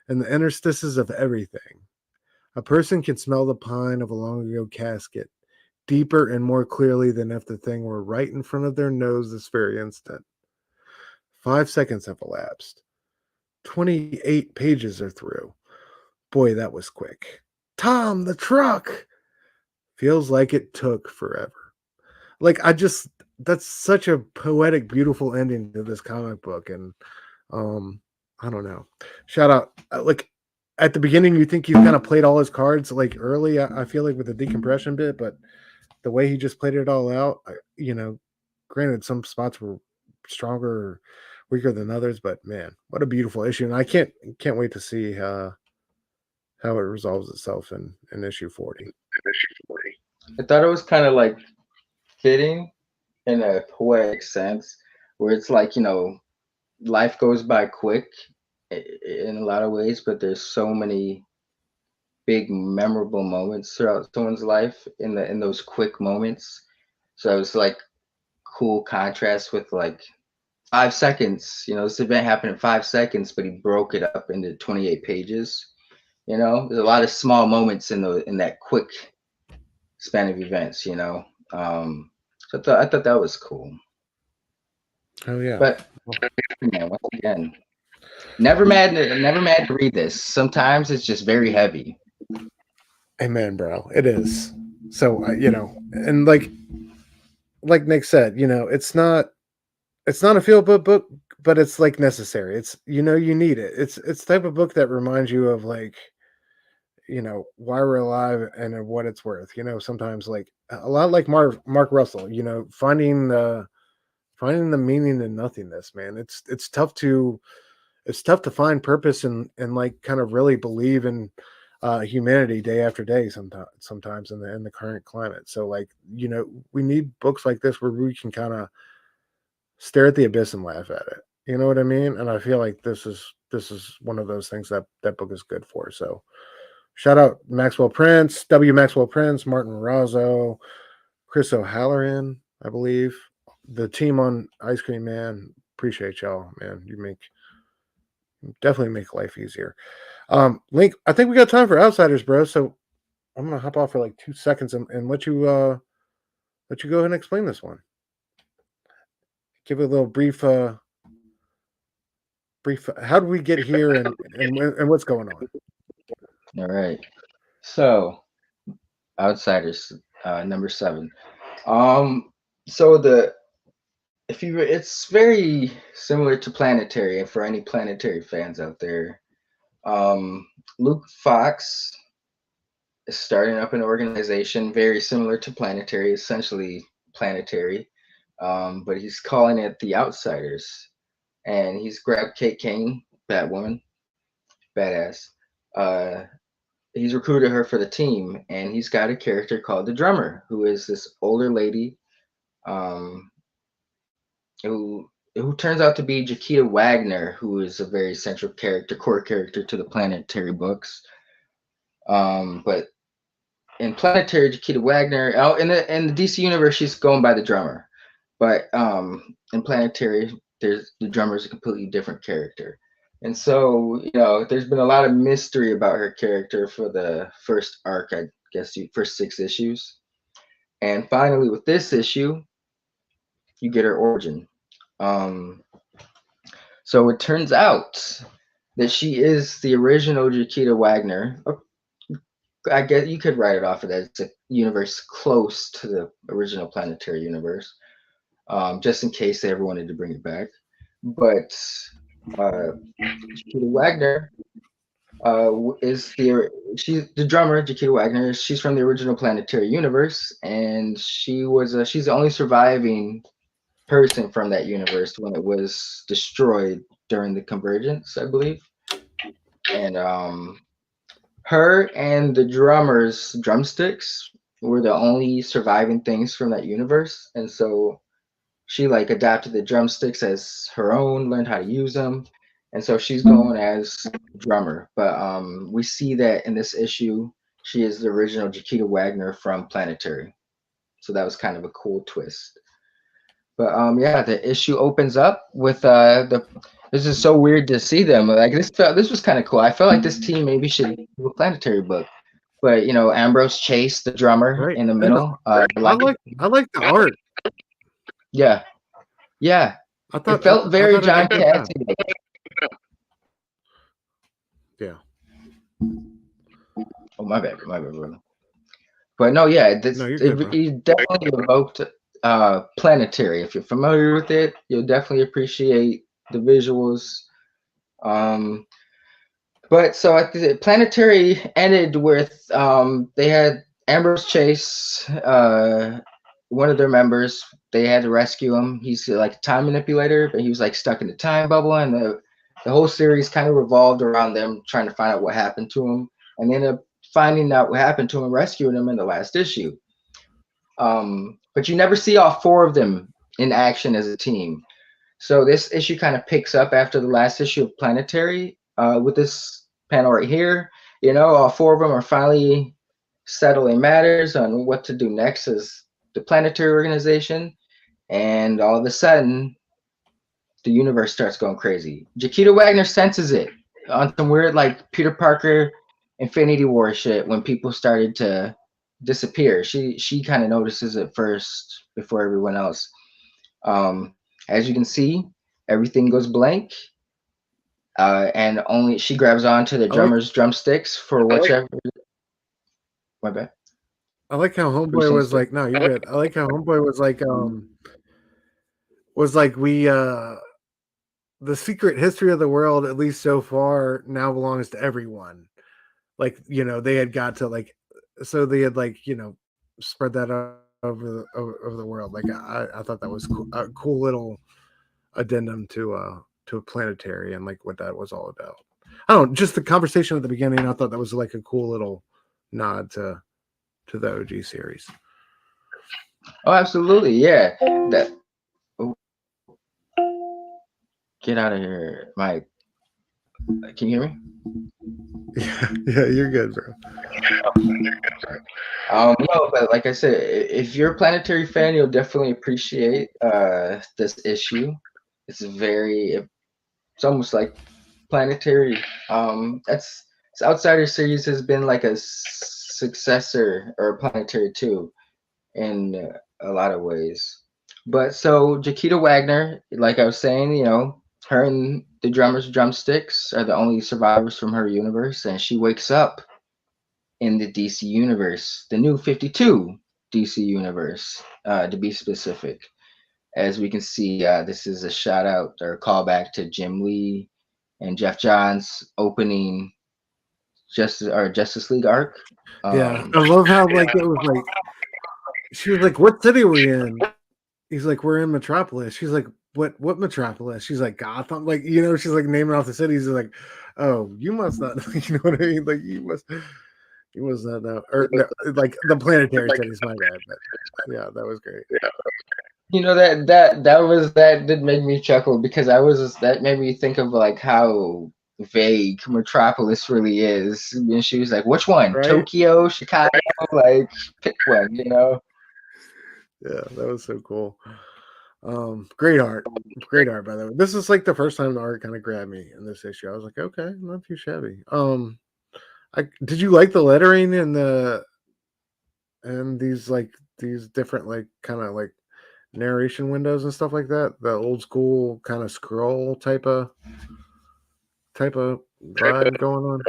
in the interstices of everything, a person can smell the pine of a long ago casket deeper and more clearly than if the thing were right in front of their nose this very instant. 5 seconds have elapsed. 28 pages are through. Boy, that was quick. Tom, the truck! Feels like it took forever. Like, that's such a poetic, beautiful ending to this comic book. And I don't know. Shout out. Like, at the beginning, you think he kind of played all his cards like early. I feel like with the decompression bit, but the way he just played it all out, granted, some spots were stronger or weaker than others, but man, what a beautiful issue. And I can't wait to see how it resolves itself in issue 40. I thought it was kind of like fitting in a poetic sense, where it's like, life goes by quick in a lot of ways, but there's so many big memorable moments throughout someone's life in those quick moments. So it's like cool contrast with like 5 seconds. You know, this event happened in 5 seconds, but he broke it up into 28 pages. You know, there's a lot of small moments in that quick span of events. You know, so I thought that was cool. Oh yeah. But man, once again, never mad to read this. Sometimes it's just very heavy. Amen, bro. It is. So and like Nick said, it's not a feel good book, but it's like necessary. It's you need it. It's the type of book that reminds you of like why we're alive and what it's worth. Sometimes like a lot like Mark Russell. Finding the meaning in nothingness, man. It's tough to find purpose and like kind of really believe in humanity day after day sometimes in the current climate. So like we need books like this where we can kind of stare at the abyss and laugh at it. You know what I mean? And I feel like this is one of those things that book is good for. So shout out Maxwell Prince, Maxwell Prince, Martin Razzo, Chris O'Halloran, I believe, the team on Ice Cream Man. Appreciate y'all, man. You definitely make life easier. Link, I think we got time for outsiders, bro. So I'm gonna hop off for like 2 seconds and let you go ahead and explain this one. Give it a little brief. How do we get here and what's going on? All right. So, outsiders, number 7. So it's very similar to Planetary, and for any Planetary fans out there, Luke Fox is starting up an organization very similar to Planetary, essentially Planetary, but he's calling it the Outsiders, and he's grabbed Kate Kane, Batwoman, badass. He's recruited her for the team, and he's got a character called the Drummer, who is this older lady, who turns out to be Jaquita Wagner, who is a very central character, core character to the Planetary books. But in Planetary, Jaquita Wagner, in the DC universe, she's going by the Drummer, but in Planetary, the Drummer is a completely different character. And so, there's been a lot of mystery about her character for the first arc, I guess, first 6 issues. And finally, with this issue, you get her origin. So it turns out that she is the original Jaquita Wagner. I guess you could write it off of that. It's a universe close to the original Planetary universe, just in case they ever wanted to bring it back. But Jaquita Wagner she's the Drummer. Jaquita Wagner, she's from the original Planetary universe, and she's the only surviving person from that universe when it was destroyed during the Convergence, I believe. And her and the Drummer's drumsticks were the only surviving things from that universe, and so she like adapted the drumsticks as her own, learned how to use them, and so she's going as Drummer. But we see that in this issue, she is the original Jaquita Wagner from Planetary, so that was kind of a cool twist. But yeah, the issue opens up with this is so weird to see them. Like this was kind of cool. I felt like this team maybe should do a Planetary book. But Ambrose Chase, the Drummer, in the middle. I like the art. Yeah. Yeah. It felt very John Cassie. Yeah. Oh, my bad, brother. But no, yeah, it definitely evoked Planetary. If you're familiar with it, you'll definitely appreciate the visuals. But so Planetary ended with they had Ambrose Chase, one of their members. They had to rescue him. He's like a time manipulator, but he was like stuck in the time bubble, and the whole series kind of revolved around them trying to find out what happened to him, and they ended up finding out what happened to him, rescuing him in the last issue. But you never see all 4 of them in action as a team. So this issue kind of picks up after the last issue of Planetary with this panel right here. You know, all four of them are finally settling matters on what to do next as the planetary organization. And all of a sudden, the universe starts going crazy. Jaquita Wagner senses it on some weird, like Peter Parker Infinity War shit when people started to disappear. She kind of notices it first before everyone else. As you can see, everything goes blank. And only she grabs onto the drummer's drumsticks for whichever. My bad. I like how Homeboy was like, no, you're good. I like how Homeboy was like, we the secret history of the world, at least so far, now belongs to everyone. Like, you know, they had got to like, so they had like, you know, spread that over the world. Like, I thought that was cool, a cool little addendum to a planetary and like what that was all about. I don't know, just the conversation at the beginning. I thought that was like a cool little nod to the OG series. Oh, absolutely, yeah. That. Get out of here, Mike. Can you hear me? Yeah, you're good, bro. No, but like I said, if you're a planetary fan, you'll definitely appreciate this issue. It's almost like planetary. This Outsider series has been like a successor or planetary too, in a lot of ways. But so Jaquita Wagner, like I was saying, you know, her and the drummer's drumsticks are the only survivors from her universe, and she wakes up in the DC universe, the new 52 DC universe, to be specific. As we can see, this is a shout out or callback to Jim Lee and Jeff Johns opening Justice League arc. Yeah, I love how like it was like she was like, "What city are we in?" He's like, "We're in Metropolis." She's like, "What Metropolis?" She's like, "Gotham." Like, you know, she's like naming off the cities. He's like, "Oh, you must not." You know what I mean? Like, you must not know, or no, like the planetary cities. My bad, but yeah, that was great. You know that did make me chuckle because that made me think of like how vague Metropolis really is. And she was like, "Which one? Right? Tokyo, Chicago? Like, pick one." You know? Yeah, that was so cool. Great art, by the way. This is like the first time the art kind of grabbed me in this issue. I was like, okay, not too shabby. Did you like the lettering and these different like kind of like narration windows and stuff like that? The old school kind of scroll type of vibe going on.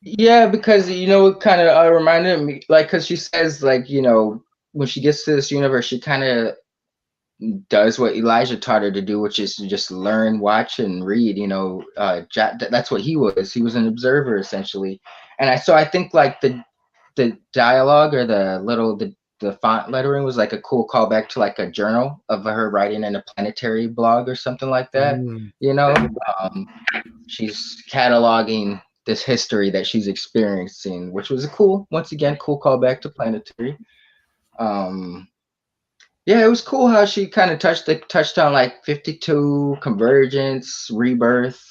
Yeah, because you know, it kind of reminded me, like, because she says, like, you know, when she gets to this universe, she kind of does what Elijah taught her to do, which is to just learn, watch, and read. You know, that's what he was. He was an observer essentially, and I think like the dialogue or the font lettering was like a cool callback to like a journal of her writing in a planetary blog or something like that. You know, she's cataloging this history that she's experiencing, which was once again, cool callback to planetary. Yeah, it was cool how she kind of touched on like 52, convergence, rebirth,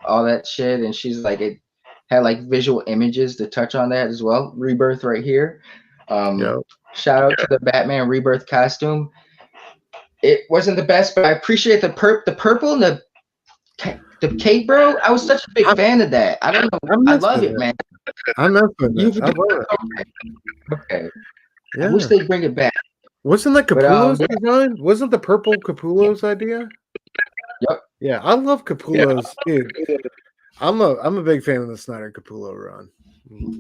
all that shit, and she's like it had like visual images to touch on that as well. Rebirth right here. Shout out to the Batman Rebirth costume. It wasn't the best, but I appreciate the purple and the cape, bro. I was such a big fan of that. I don't know. I love it, man. I'm not with it. I love it. Okay. Yeah. I wish they'd bring it back. Wasn't that Capullo's design? Wasn't the purple Capullo's idea? Yep. Yeah, I love Capullo's. Dude, I'm a big fan of the Snyder Capullo run.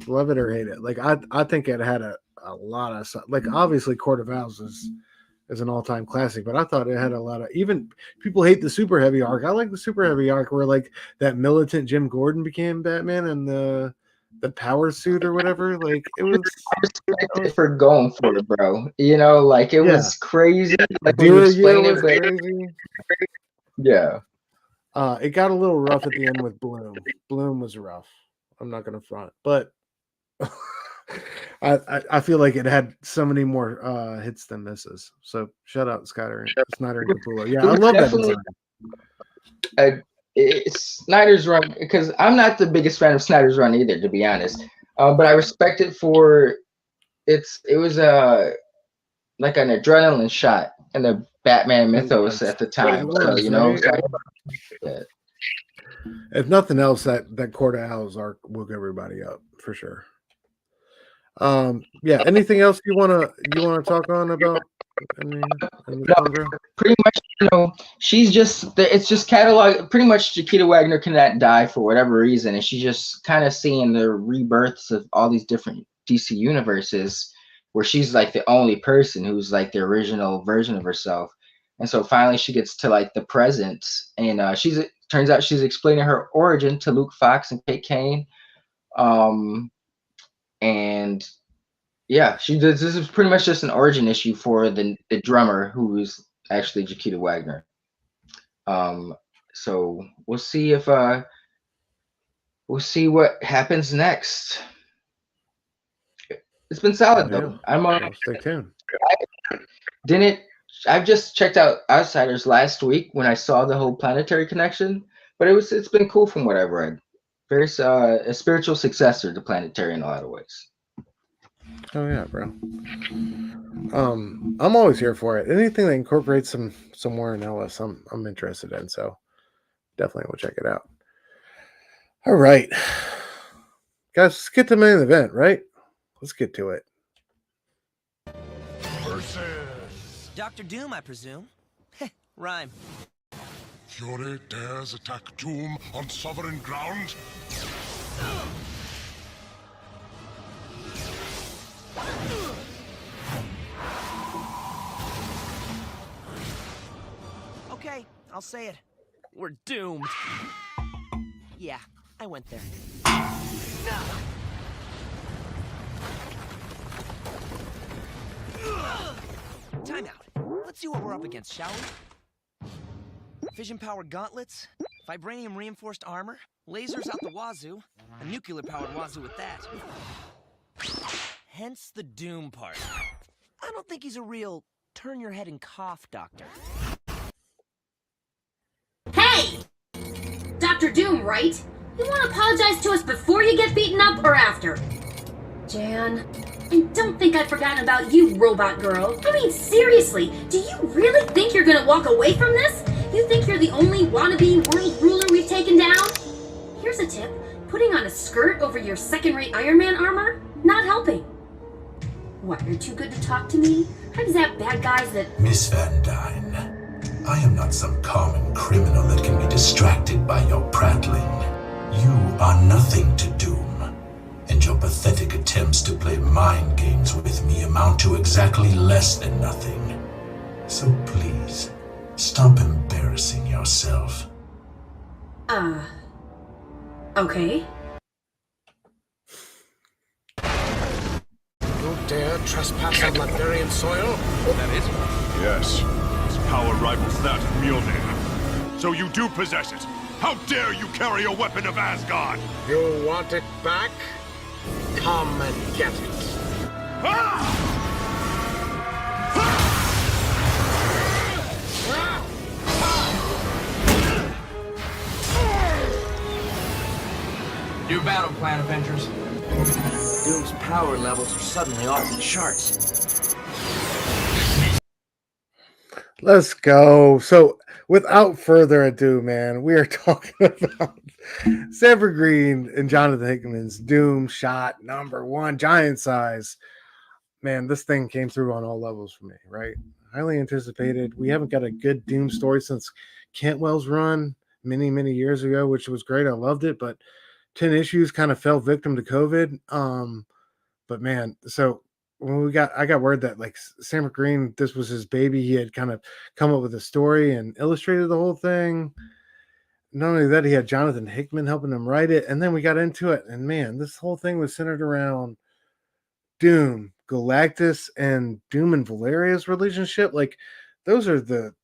Love it or hate it. Like I think it had a lot of stuff. Like obviously Court of Owls is an all-time classic, but I thought it had a lot of, even people hate the super heavy arc. I like the super heavy arc where like that militant Jim Gordon became Batman and the power suit or whatever. Like it was for going for it, bro. You know, like it was crazy. Like when you explain it, but crazy. Yeah. It got a little rough at the end with Bloom. Bloom was rough. I'm not gonna front, but I feel like it had so many more hits than misses. So shout out Snyder and Capullo. Yeah, I love that design. Snyder's run, because I'm not the biggest fan of Snyder's run either, to be honest. But I respect it for it was like an adrenaline shot in the Batman mythos at the time. So, you know, yeah. If nothing else, that Court of Owls arc woke everybody up for sure. Yeah. Anything else you wanna talk on about? Pretty much, you know, it's just catalog. Pretty much, Chiquita Wagner cannot die for whatever reason, and she's just kind of seeing the rebirths of all these different DC universes, where she's like the only person who's like the original version of herself. And so finally, she gets to like the present, and turns out she's explaining her origin to Luke Fox and Kate Kane, and yeah, this is pretty much just an origin issue for the drummer, who is actually Chiquita Wagner. So we'll see if we'll see what happens next. It's been solid though. Stay tuned. I've just checked out Outsiders last week when I saw the whole planetary connection, but it's been cool from what I've read. Very a spiritual successor to Planetary in a lot of ways. Oh yeah, bro. I'm always here for it. Anything that incorporates some Warren Ellis, I'm interested in. So definitely we'll check it out. All right, guys, let's get to the main event, right? Let's get to it. Versus Dr. Doom, I presume. Rhyme. Fury dares attack Doom on sovereign ground? Okay, I'll say it. We're doomed. Yeah, I went there. Time out. Let's see what we're up against, shall we? Fission-powered gauntlets, vibranium-reinforced armor, lasers out the wazoo, a nuclear-powered wazoo at that. Hence the Doom part. I don't think he's a real turn-your-head-and-cough doctor. Hey! Dr. Doom, right? You want to apologize to us before you get beaten up or after? Jan, and don't think I've forgotten about you, robot girl. I mean, seriously, do you really think you're gonna walk away from this? You think you're the only wannabe world ruler we've taken down? Here's a tip. Putting on a skirt over your second-rate Iron Man armor? Not helping. What, you're too good to talk to me? How does that bad guys that... Miss Van Dyne, I am not some common criminal that can be distracted by your prattling. You are nothing to Doom, and your pathetic attempts to play mind games with me amount to exactly less than nothing. So please, stop embarrassing yourself. Okay. You dare trespass on Latvian soil? That is? Yes. Its power rivals that of Mjolnir. So you do possess it. How dare you carry a weapon of Asgard? You want it back? Come and get it. New battle plan, Avengers. Doom's power levels are suddenly off the charts. Let's go. So, without further ado, man, we are talking about Sanford Greene and Jonathan Hickman's Doom shot #1, giant size. Man, this thing came through on all levels for me, right? Highly anticipated. We haven't got a good Doom story since Cantwell's run many, many years ago, which was great. I loved it, but 10 issues kind of fell victim to COVID. But man, so when I got word that like Sanford Greene, this was his baby. He had kind of come up with a story and illustrated the whole thing. Not only that, he had Jonathan Hickman helping him write it. And then we got into it. And man, this whole thing was centered around Doom, Galactus, and Doom and Valeria's relationship. Like, those are the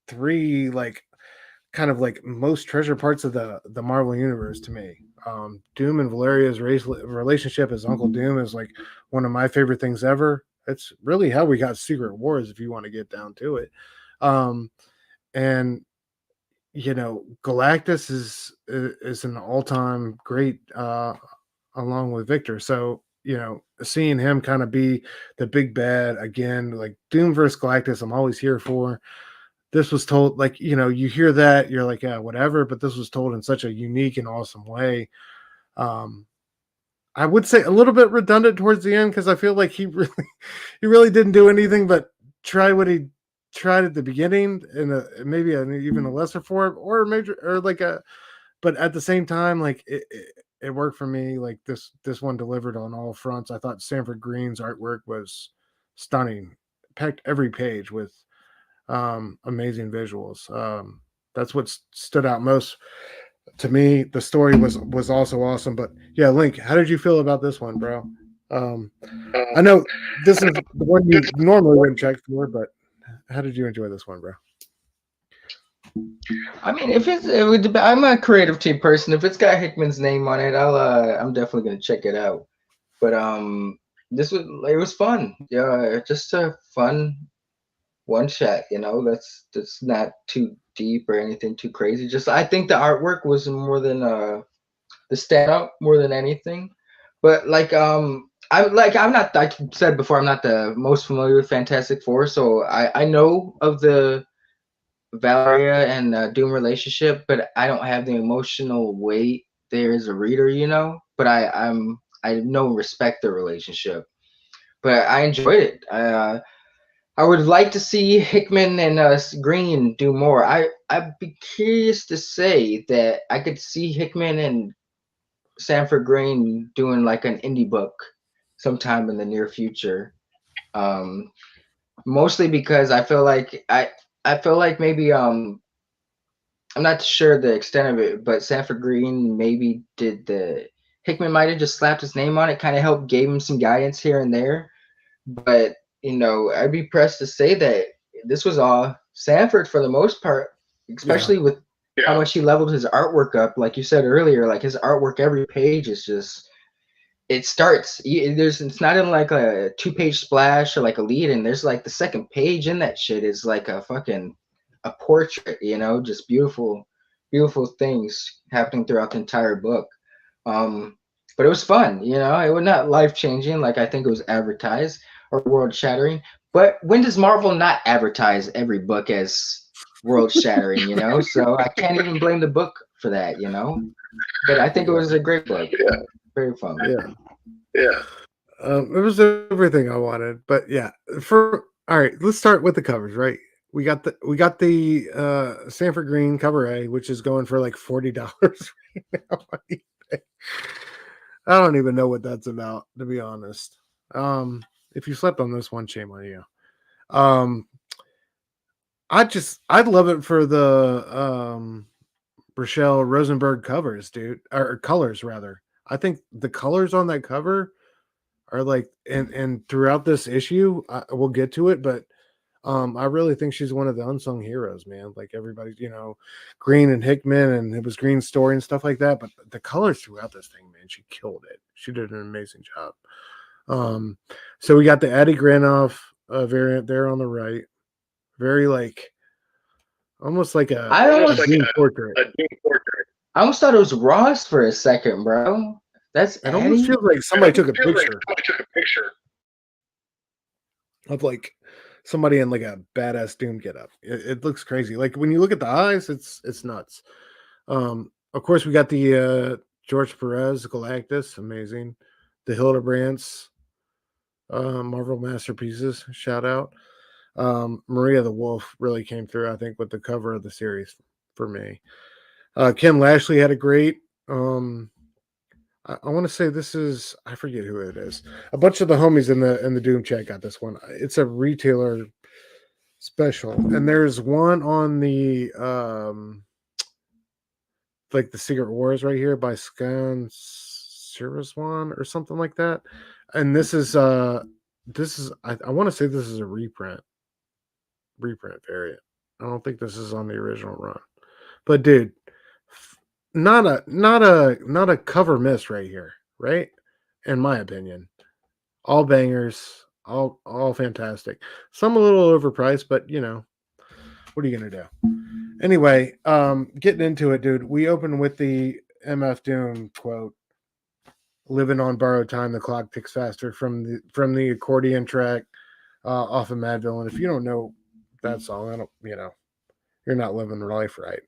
three, like, kind of like most treasure parts of the Marvel universe to me. Doom and Valeria's relationship as Uncle Doom is like one of my favorite things ever. It's really how we got Secret Wars, if you want to get down to it. And Galactus is an all-time great along with Victor. So, seeing him kind of be the big bad again, like Doom versus Galactus, I'm always here for. This was told like, you hear that, you're like, yeah, whatever, but this was told in such a unique and awesome way. I would say a little bit redundant towards the end because I feel like he really didn't do anything but try what he tried at the beginning in maybe even a lesser form or major or like but at the same time, like it worked for me. Like this one delivered on all fronts. I thought Sanford Greene's artwork was stunning, packed every page with amazing visuals. That's what stood out most to me. The story was also awesome, but yeah, Link, how did you feel about this one, bro? I know this is the one you normally wouldn't check for, but how did you enjoy this one, bro? I mean, I'm a creative team person. If it's got Hickman's name on it, I'm definitely gonna check it out. But it was fun. Yeah, just a fun one shot. That's not too deep or anything too crazy. Just I think the artwork was more than the standout more than anything. But I'm not, like I said before, I'm not the most familiar with Fantastic Four, so I know of the Valeria and Doom relationship, but I don't have the emotional weight there as a reader, But I know and respect the relationship. But I enjoyed it. I would like to see Hickman and Greene do more. I'd be curious to say that I could see Hickman and Sanford Greene doing like an indie book sometime in the near future. Mostly because I feel like maybe I'm not sure the extent of it, but Sanford Greene maybe Hickman might have just slapped his name on it, kind of helped gave him some guidance here and there. But I'd be pressed to say that this was all Sanford for the most part, especially with how much he leveled his artwork up. Like you said earlier, like his artwork, every page is just, it starts, it's not in like a 2-page splash or like a lead in. There's like the second page in that shit is like a portrait, just beautiful things happening throughout the entire book. But it was fun, it was not life changing like I think it was advertised or world shattering. But when does Marvel not advertise every book as world shattering, So I can't even blame the book for that, But I think it was a great book. Yeah. Very fun. Yeah. It was everything I wanted. But yeah, all right, let's start with the covers, right? We got the Sanford Greene cover A, which is going for like $40 right now on eBay. I don't even know what that's about, to be honest. If you slept on this one, shame on you. I'd love it for the Rochelle Rosenberg covers, dude, or colors rather. I think the colors on that cover are like, and throughout this issue, we'll get to it, but I really think she's one of the unsung heroes, man. Like everybody, Greene and Hickman, and it was Greene's story and stuff like that. But the colors throughout this thing, man, she killed it. She did an amazing job. So we got the Addie Granoff variant there on the right, very like almost like a Doom portrait. I almost thought it was Ross for a second, bro. It almost feels like somebody took a picture of like somebody in like a badass Doom getup. It looks crazy. Like when you look at the eyes, it's nuts. Of course, we got the George Perez Galactus, amazing. The Hildebrands, Marvel masterpieces. Shout out. Maria the Wolf really came through, I think, with the cover of the series for me. Ken Lashley had a great. I want to say this is, I forget who it is. A bunch of the homies in the Doom chat got this one. It's a retailer special, and there's one on the like the Secret Wars right here by Scan Siraswan or something like that. And this is I want to say this is a reprint variant. I don't think this is on the original run. But dude, not a cover miss right here, right? In my opinion. All bangers, all fantastic. Some a little overpriced, but what are you gonna do? Anyway, getting into it, dude. We open with the MF Doom quote: "Living on borrowed time, the clock ticks faster." From the accordion track off of Madville. And if you don't know that song, I don't, you're not living life right.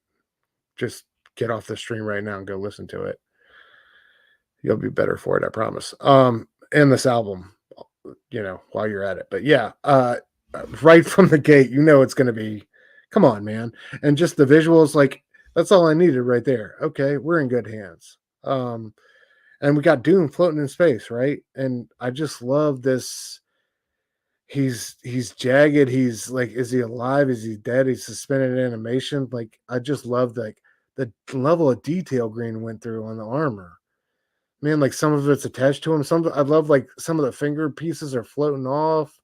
Just get off the stream right now and go listen to it. You'll be better for it, I promise. And this album, while you're at it. But yeah, right from the gate, it's going to be, come on, man. And just the visuals, like, that's all I needed right there. Okay, we're in good hands. And we got Doom floating in space, right? And I just love this. He's jagged. He's like, is he alive? Is he dead? He's suspended animation. Like, I just love like the level of detail Greene went through on the armor. Man, like some of it's attached to him. I love like some of the finger pieces are floating off.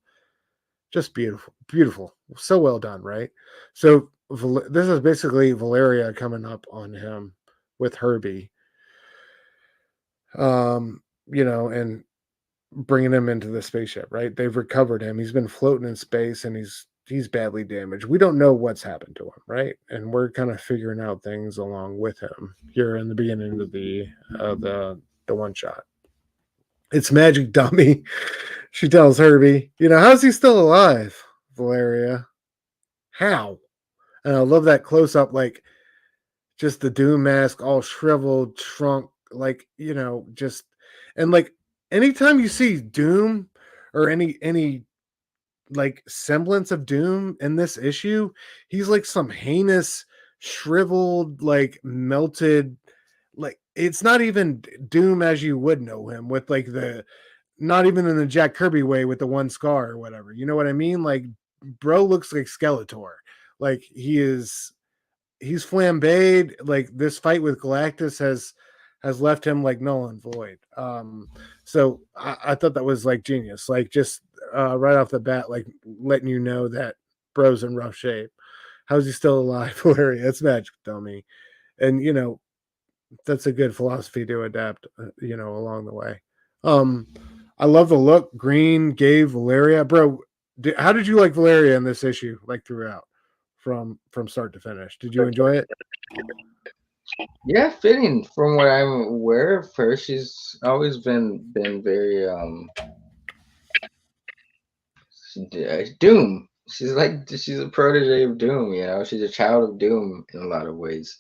Just beautiful, beautiful. So well done, right? So this is basically Valeria coming up on him with Herbie. And bringing him into the spaceship, right? They've recovered him. He's been floating in space and he's badly damaged. We don't know what's happened to him, right? And we're kind of figuring out things along with him here in the beginning of the one shot. It's Magic Dummy. She tells Herbie, how's he still alive, Valeria? How? And I love that close up, like just the Doom mask all shriveled, shrunk, like, just, and like anytime you see Doom or any like semblance of Doom in this issue, he's like some heinous, shriveled, like melted, like it's not even Doom as you would know him, with like not even in the Jack Kirby way with the one scar or whatever. You know what I mean? Like, bro looks like Skeletor. Like he's flambéed. Like this fight with Galactus has left him like null and void. So I thought that was like genius. Like just right off the bat, like letting you know that bro's in rough shape. How's he still alive, Larry? That's Magic Dummy. And that's a good philosophy to adapt, along the way. I love the look Greene gave Valeria. Bro, how did you like Valeria in this issue, like throughout, from start to finish? Did you enjoy it? Yeah, fitting. From what I'm aware of her, she's always been very Doom. She's a protege of Doom. She's a child of Doom in a lot of ways.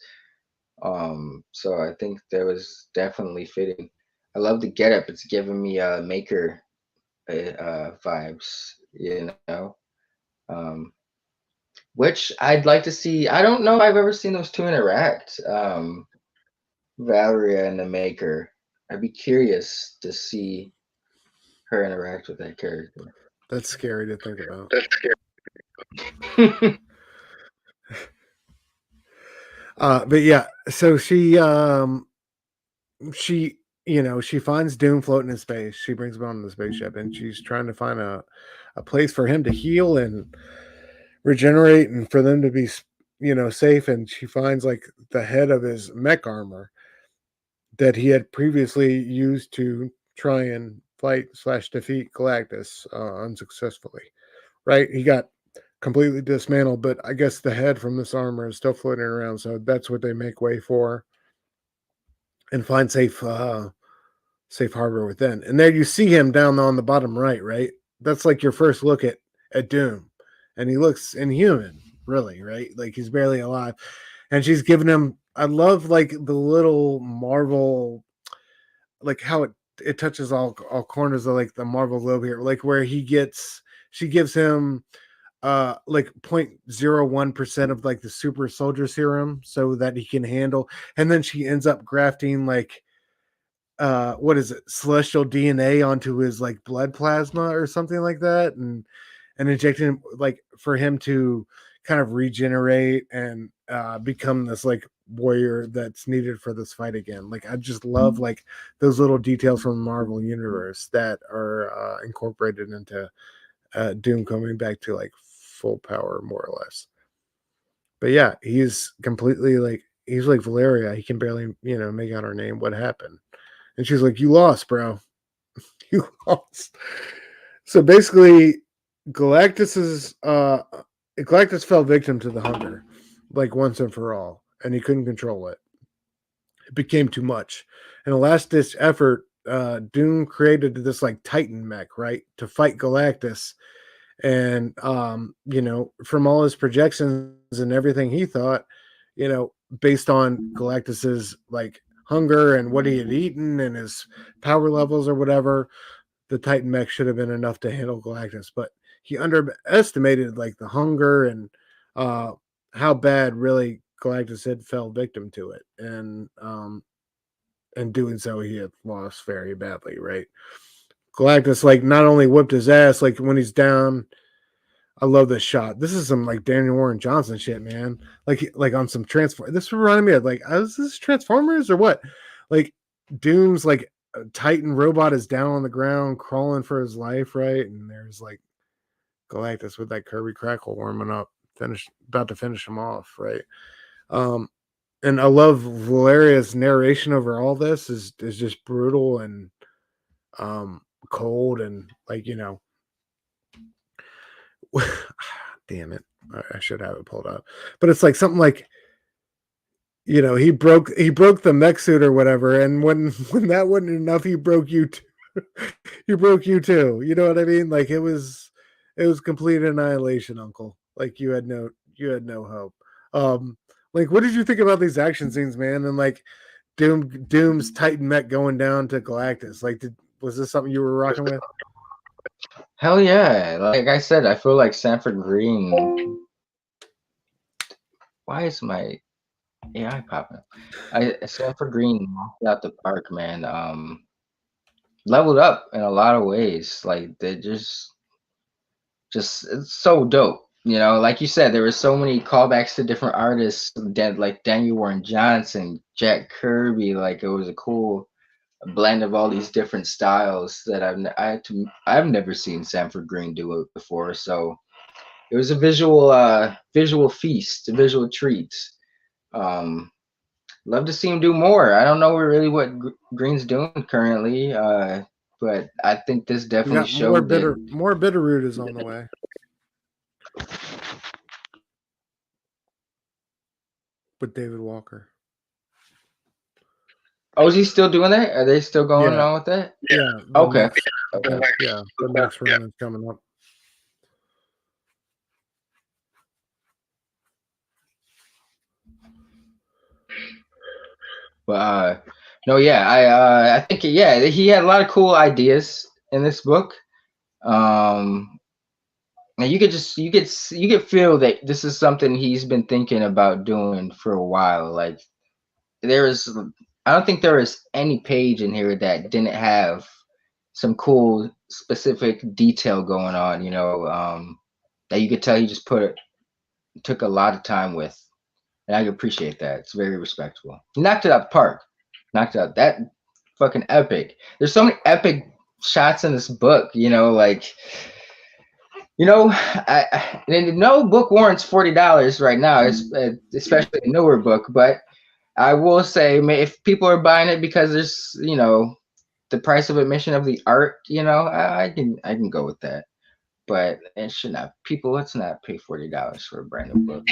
So I think that was definitely fitting. I love the getup. It's giving me Maker vibes, which I'd like to see. I don't know if I've ever seen those two interact, Valeria and the Maker. I'd be curious to see her interact with that character. That's scary to think about. But yeah, so she finds Doom floating in space. She brings him on the spaceship, and she's trying to find a place for him to heal and regenerate, and for them to be, safe. And she finds like the head of his mech armor that he had previously used to try and fight / defeat Galactus unsuccessfully. Right? He got completely dismantled, but I guess the head from this armor is still floating around, so that's what they make way for and find safe harbor within. And there you see him down on the bottom right? That's like your first look at Doom, and he looks inhuman, really, right? Like he's barely alive, and she's giving him, I love like the little Marvel, like how it touches all corners of like the Marvel globe here, like where she gives him like 0.01% of like the super soldier serum so that he can handle, and then she ends up grafting like what is it, celestial DNA onto his like blood plasma or something like that, and injecting him, like for him to kind of regenerate and become this like warrior that's needed for this fight again. Like I just love like those little details from the Marvel universe that are incorporated into Doom coming back to like full power, more or less. But yeah, he's completely like, he's like Valeria. He can barely, make out her name. What happened? And she's like, you lost, bro. You lost. So basically, Galactus fell victim to the hunger, like once and for all, and he couldn't control it. It became too much. In a last ditch effort, Doom created this like Titan mech, right, to fight Galactus. And you know, from all his projections and everything he thought, you know, based on Galactus's like hunger and what he had eaten and his power levels or whatever, the Titan mech should have been enough to handle Galactus. But he underestimated like the hunger and how bad really Galactus had fell victim to it. And in doing so, he had lost very badly, right? Galactus like not only whipped his ass, like when he's down. I love this shot. This is some like Daniel Warren Johnson shit, man. Like on some transform. This reminded me of like, is this Transformers or what? Like Doom's like a Titan robot is down on the ground crawling for his life, right? And there's like Galactus with that Kirby crackle warming up, about to finish him off, right? And I love Valeria's narration over all this is just brutal and cold and like, you know, damn it, I should have it pulled up, but it's like something like, you know, he broke the mech suit or whatever, and when that wasn't enough, he broke you too. He broke you too. You know what I mean? Like it was complete annihilation, Uncle. Like you had no hope. Like what did you think about these action scenes, man? And like Doom's Titan mech going down to Galactus. Like was this something you were rocking with? Hell yeah. Like I said, I feel like Sanford Greene. Why is my AI popping? Sanford Greene knocked out the park, man. Leveled up in a lot of ways. Like they just it's so dope. You know, like you said, there were so many callbacks to different artists, like Daniel Warren Johnson, Jack Kirby. Like it was a cool blend of all these different styles that I've never seen Sanford Greene do it before. So it was a visual feast, a visual treat. Love to see him do more. I don't know really what Greene's doing currently, but I think this definitely showed more Bitterroot is on the way. With David Walker. Oh, is he still doing that? Are they still going on with that? Yeah. Okay. The next run is coming up. But no, yeah, I think he had a lot of cool ideas in this book. And you could feel that this is something he's been thinking about doing for a while. Like I don't think there is any page in here that didn't have some cool specific detail going on, you know, that you could tell he just took a lot of time with. And I appreciate that. It's very respectable. He knocked it out the park. Knocked out that fucking epic. There's so many epic shots in this book, you know, like, you know, no book warrants $40 right now, especially a newer book. But I will say, if people are buying it because there's, you know, the price of admission of the art, you know, I can go with that. But it should not. People, let's not pay $40 for a brand new book.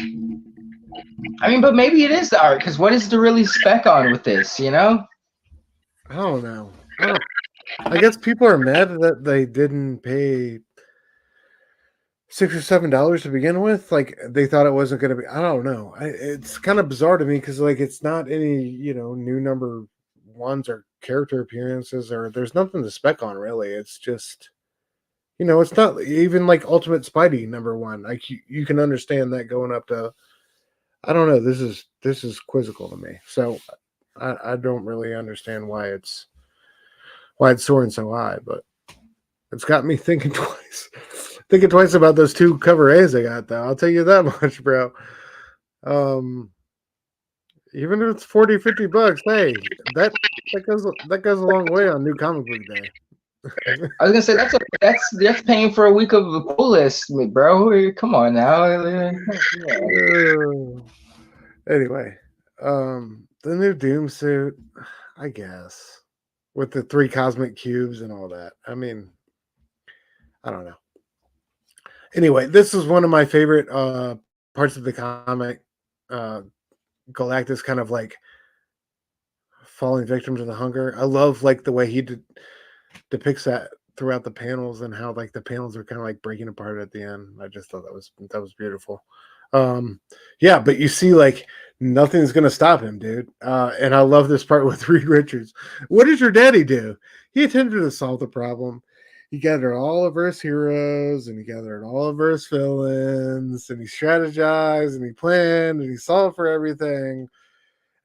I mean, but maybe it is the art, because what is the really spec on with this, you know? I don't know. I guess people are mad that they didn't pay $6 or $7 to begin with. Like they thought it wasn't going to be. I don't know. It's kind of bizarre to me because like it's not any, you know, new number ones or character appearances, or there's nothing to spec on really. It's just, you know, it's not even like Ultimate Spidey #1. Like you can understand that going up to, I don't know. This is quizzical to me. So I don't really understand why it's soaring so high, but it's got me thinking twice. Thinking twice about those 2 cover A's I got though. I'll tell you that much, bro. Even if it's $40, $50, hey, that goes a long way on New Comic Book Day. I was gonna say that's paying for a week of a pull list, bro. Come on now. Anyway, the new Doom suit, I guess, with the 3 cosmic cubes and all that. I mean, I don't know. Anyway, this is one of my favorite parts of the comic. Galactus kind of like falling victim to the hunger. I love like the way he depicts that throughout the panels and how like the panels are kind of like breaking apart at the end. I just thought that was beautiful. Yeah, but you see like nothing's gonna stop him, dude. And I love this part with Reed Richards. What did your daddy do? He attempted to solve the problem. He gathered all of Earth's heroes and he gathered all of Earth's villains and he strategized and he planned and he solved for everything.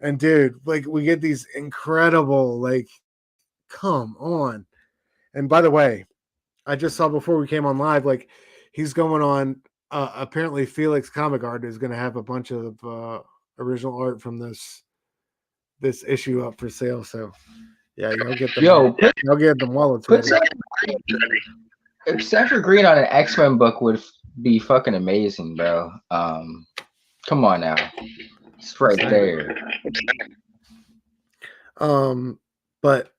And dude, like we get these incredible, like, come on. And by the way, I just saw before we came on live, like he's going on. Apparently, Felix Comic Art is going to have a bunch of original art from this issue up for sale. So yeah, y'all get them. Y'all get them wallets ready. Sanford Greene on an X-Men book would be fucking amazing, bro. Come on now, it's right there. But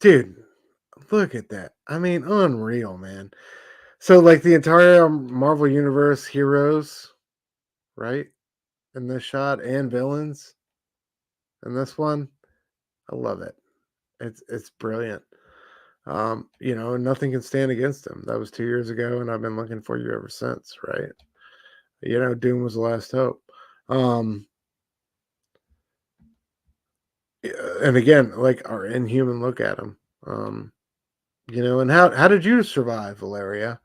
dude, look at that. I mean, unreal, man. So like the entire Marvel Universe heroes, right? In this shot and villains in this one. I love it. It's brilliant. You know, nothing can stand against him. That was 2 years ago, and I've been looking for you ever since, right? You know, Doom was the last hope. And again, like our inhuman look at him. You know, and how did you survive, Valeria?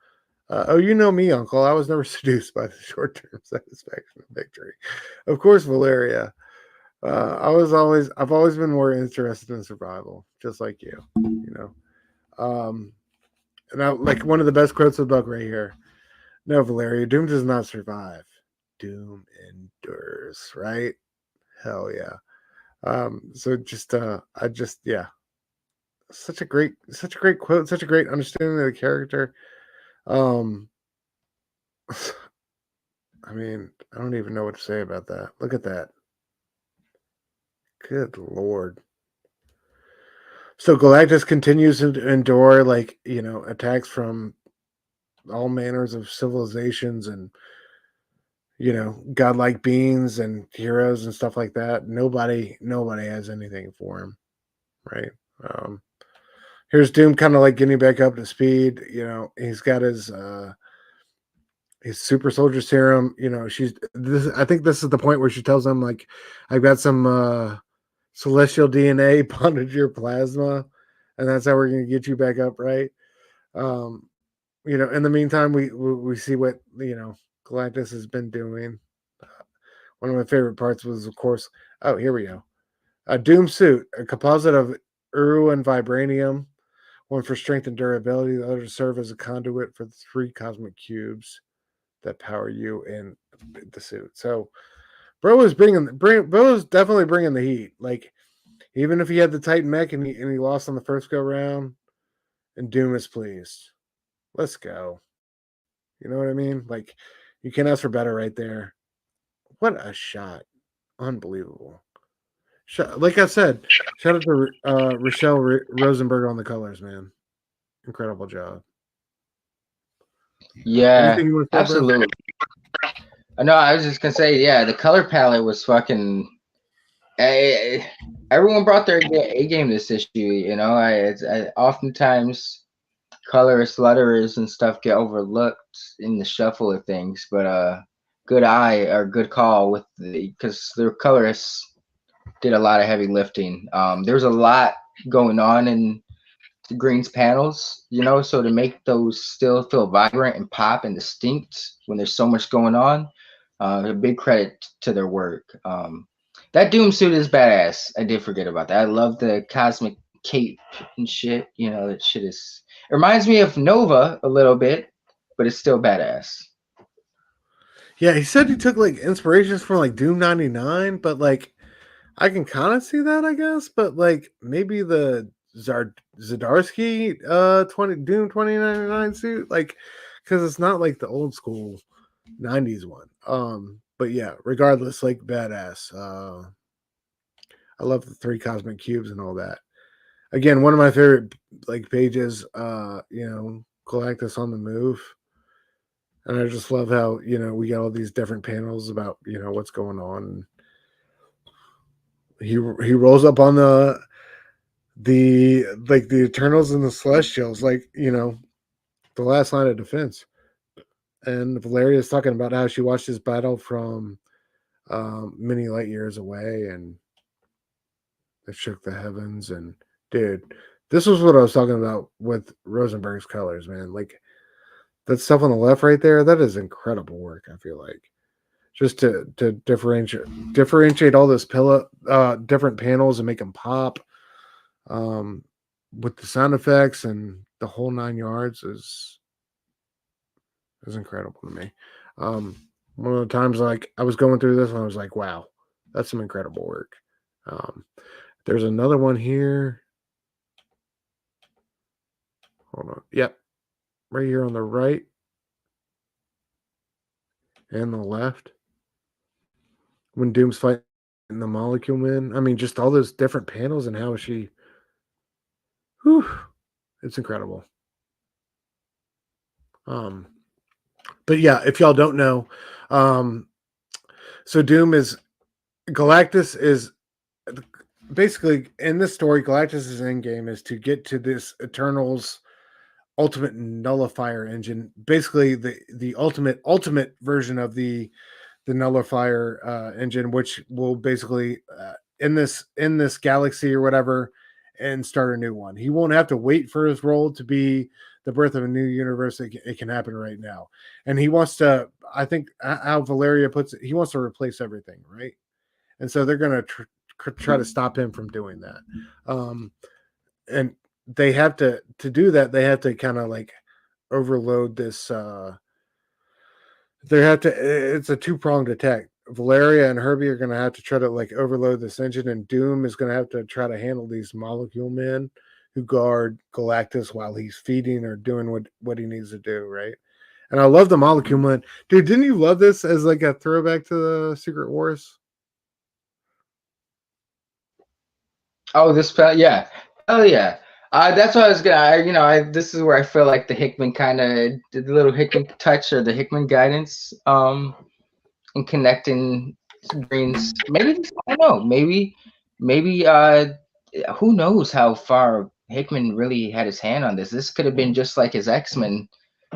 Oh, you know me, Uncle. I was never seduced by the short-term satisfaction of victory. Of course, Valeria. I've always been more interested in survival, just like you. You know. And I like one of the best quotes of the book right here. No, Valeria, Doom does not survive. Doom endures, right? Hell yeah. So just yeah. Such a great quote, such a great understanding of the character. I mean, I don't even know what to say about that. Look at that. Good Lord. So Galactus continues to endure, like, you know, attacks from all manners of civilizations and, you know, godlike beings and heroes and stuff like that. Nobody has anything for him, right? Here's Doom kind of like getting back up to speed. You know, he's got his super soldier serum. You know, I think this is the point where she tells him, like, I've got some celestial DNA bonded to your plasma, and that's how we're going to get you back up, right? You know, in the meantime, we see what, you know, Galactus has been doing. One of my favorite parts was, of course, oh, here we go. A Doom suit, a composite of Uru and vibranium, one for strength and durability, the other to serve as a conduit for the 3 cosmic cubes that power you in the suit. So, bro is definitely bringing the heat. Like, even if he had the Titan mech and he lost on the first go round, and Doom is pleased. Let's go. You know what I mean? Like, you can't ask for better right there. What a shot. Unbelievable. Like I said, shout out to Rochelle Rosenberg on the colors, man. Incredible job. Yeah, Anything you want to say, absolutely. No, I was just going to say, yeah, the color palette was fucking... everyone brought their A game this issue, you know. Oftentimes colorist letterers and stuff get overlooked in the shuffle of things, but good eye or good call with because their colorists did a lot of heavy lifting. There's a lot going on in the Greene's panels, you know, so to make those still feel vibrant and pop and distinct when there's so much going on, a big credit to their work. That Doom suit is badass. I did forget about that. I love the cosmic cape and shit. You know, that shit is... It reminds me of Nova a little bit, but it's still badass. Yeah, he said he took like inspirations from like Doom 99, but like I can kind of see that, I guess. But like maybe the Zdarsky Doom 2099 suit, like, because it's not like the old school 90s one. But yeah, regardless, like badass. I love the 3 cosmic cubes and all that. Again, one of my favorite like pages, you know, Galactus on the move. And I just love how, we got all these different panels about, what's going on. He rolls up on the Eternals and the Celestials, the last line of defense. And Valeria's talking about how she watched this battle from many light years away, and it shook the heavens. And dude, this was what I was talking about with Rosenberg's colors, man. Like that stuff on the left right there, that is incredible work. I feel like just to differentiate all this different panels and make them pop, with the sound effects and the whole 9 yards is incredible to me. One of the times like I was going through this and I was like, wow, that's some incredible work. There's another one here. Hold on. Yep. Right here on the right and the left. When Doom's fighting the Molecule Man. I mean, just all those different panels and how she... Whew, it's incredible. But yeah, if y'all don't know, so Doom is... Galactus is... Basically, in this story, Galactus' endgame is to get to this Eternals ultimate nullifier engine, basically the ultimate version of the nullifier engine, which will basically in this galaxy or whatever, and start a new one. He won't have to wait for his role to be the birth of a new universe. It can happen right now, and he wants to. I think how Valeria puts it, he wants to replace everything, right? And so they're going to try to stop him from doing that. And they have to do that. They have to kind of like overload this. It's a two-pronged attack. Valeria and Herbie are going to have to try to like overload this engine, and Doom is going to have to try to handle these Molecule Men who guard Galactus while he's feeding or doing what he needs to do, right? And I love the Molecule Men. Dude, didn't you love this as like a throwback to the Secret Wars? Oh, yeah. Oh, yeah. That's what I was gonna. This is where I feel like the Hickman kind of did the little Hickman touch or the Hickman guidance, in connecting Greene's. Maybe I don't know. Maybe, who knows how far Hickman really had his hand on this. This could have been just like his X-Men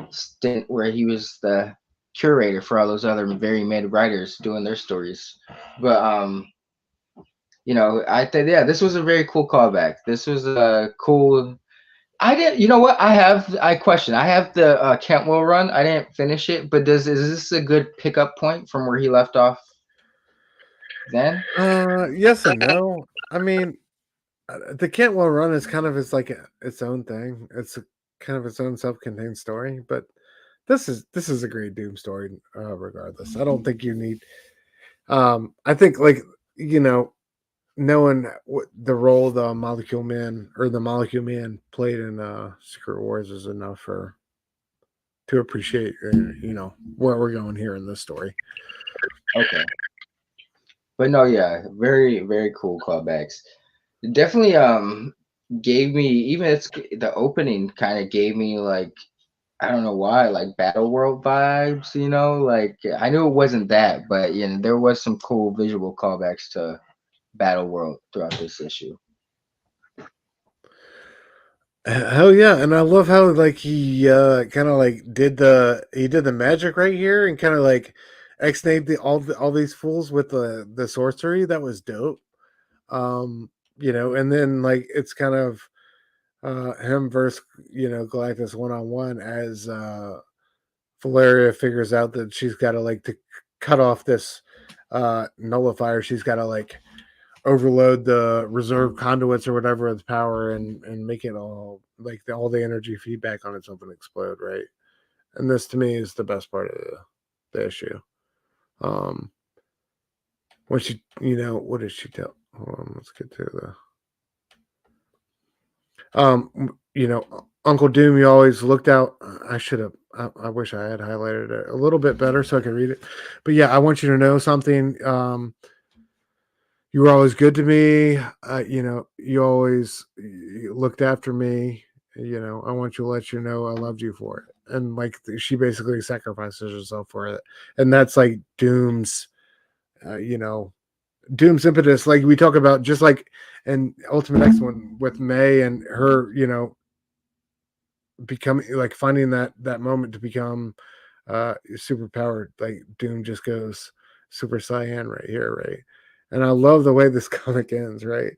stint, where he was the curator for all those other very mid writers doing their stories. But I think, yeah, this was a very cool callback. This was a cool. You know what? I have the Cantwell run. I didn't finish it, but is this a good pickup point from where he left off then? Yes and no. I mean, the Cantwell run is kind of its own thing. It's kind of its own self-contained story, but this is a great Doom story, regardless. I don't think you need. I think knowing what the role the Molecule Man played in Secret Wars is enough to appreciate where we're going here in this story. Okay. But no, yeah, very, very cool callbacks. It definitely gave me, even the opening kind of gave me like, I don't know why, like Battle World vibes, like I knew it wasn't that, but there was some cool visual callbacks to Battle World throughout this issue. Hell yeah, and I love how like he kind of like did the magic right here and kind of like ex-nayed all these fools with the sorcery. That was dope. And then like it's kind of him versus Galactus one-on-one as Valeria figures out that she's got to like to cut off this nullifier. She's got to like overload the reserve conduits or whatever with power and make it all like all the energy feedback on itself and explode, right? And this to me is the best part of the issue. When she, what did she tell? Hold on, let's get to the Uncle Doom, you always looked out. I wish I had highlighted it a little bit better so I could read it. But yeah, I want you to know something. You were always good to me. You always looked after me. I want you to let you know I loved you for it. and like she basically sacrifices herself for it, and that's like Doom's, Doom's impetus. Like we talk about, just like in Ultimate X one with May and her, becoming like finding that moment to become super powered. Like Doom just goes Super Saiyan right here, right? And I love the way this comic ends, right?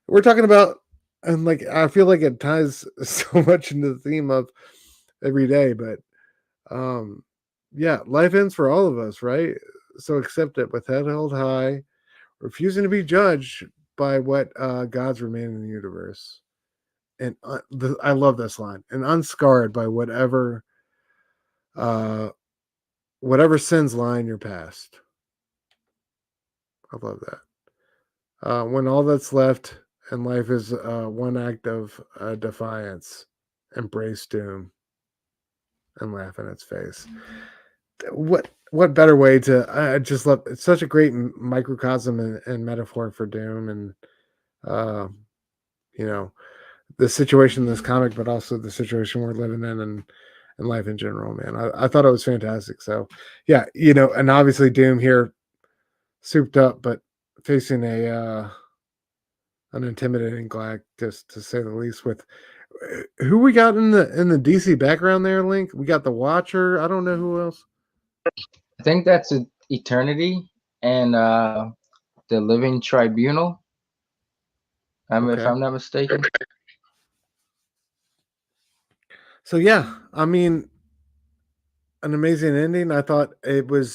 We're talking about, and like I feel like it ties so much into the theme of every day, but yeah, life ends for all of us, right? So accept it with head held high, refusing to be judged by what gods remain in the universe. And I love this line, and unscarred by whatever sins lie in your past. I love that. When all that's left in life is one act of defiance, embrace doom and laugh in its face. What better way to? I just love. It's such a great microcosm and metaphor for doom, and you know, the situation in this comic, but also the situation we're living in, and life in general, man. I thought it was fantastic. So yeah, and obviously Doom here souped up, but facing an intimidating Galactus, to say the least. With who we got in the DC background there, Link? We got the Watcher. I don't know who else. I think that's Eternity and the Living Tribunal. If I'm not mistaken. So yeah, I mean, an amazing ending. I thought it was,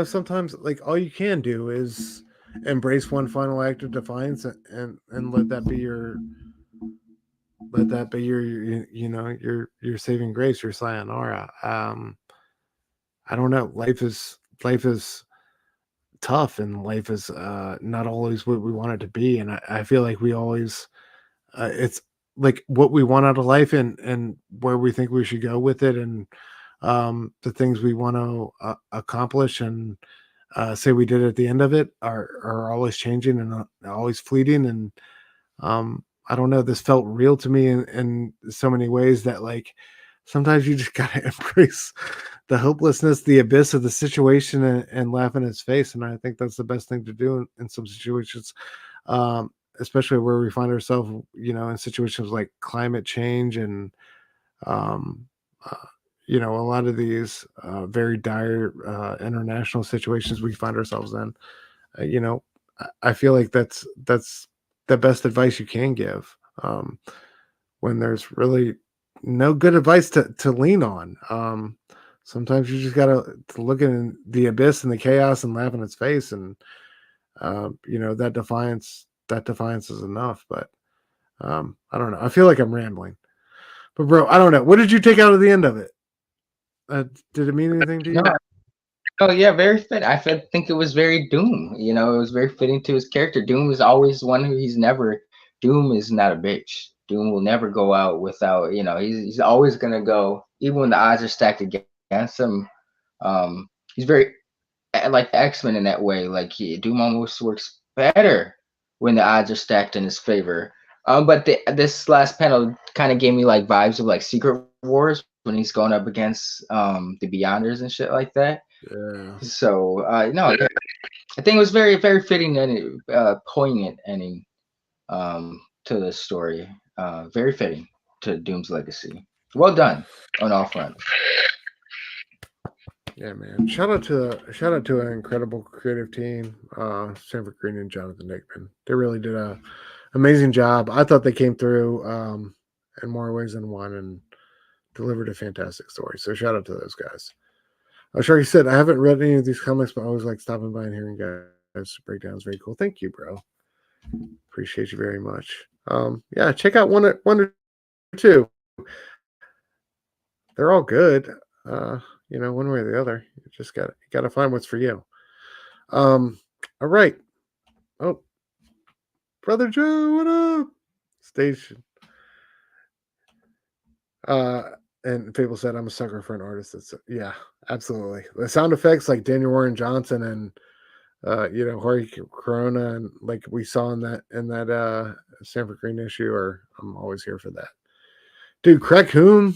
sometimes like all you can do is embrace one final act of defiance and let that be your your saving grace, your sayonara. I don't know. Life is tough, and life is not always what we want it to be, and I feel like we always it's like what we want out of life, and where we think we should go with it, and the things we want to accomplish and say we did at the end of it are always changing and always fleeting. And I don't know, this felt real to me in so many ways, that like sometimes you just gotta embrace the hopelessness, the abyss of the situation, and laugh in its face. And I think that's the best thing to do in some situations, especially where we find ourselves, in situations like climate change and, a lot of these very dire international situations we find ourselves in. I feel like that's the best advice you can give, when there's really no good advice to lean on. Sometimes you just gotta to look in the abyss and the chaos and laugh in its face, and that defiance is enough. But I don't know. I feel like I'm rambling, but bro, I don't know. What did you take out of the end of it? Did it mean anything to you? Oh yeah, very fit. Think it was very Doom. It was very fitting to his character. Doom is always one who Doom is not a bitch. Doom will never go out without, he's always gonna go, even when the odds are stacked against him. He's very like X-Men in that way. Like Doom almost works better when the odds are stacked in his favor. But this last panel kind of gave me like vibes of like Secret Wars when he's going up against the Beyonders and shit like that. Yeah. So no, I think it was very, very fitting and poignant ending to the story. Very fitting to Doom's legacy. Well done on all fronts. Yeah, man. Shout out to an incredible creative team, Sanford, Greene, and Jonathan Hickman. They really did a amazing job. I thought they came through in more ways than one and delivered a fantastic story. So shout out to those guys. Sharky said, I haven't read any of these comics, but I always like stopping by and hearing guys breakdowns. Very cool. Thank you, bro. Appreciate you very much. Yeah, check out one or two. They're all good. One way or the other. You just gotta find what's for you. All right. Oh, Brother Joe, what up? Station. And Fable said, I'm a sucker for an artist yeah, absolutely. The sound effects like Daniel Warren Johnson and Jorge Corona, and like we saw in that Sanford Greene issue, I'm always here for that. Dude, Crackoon,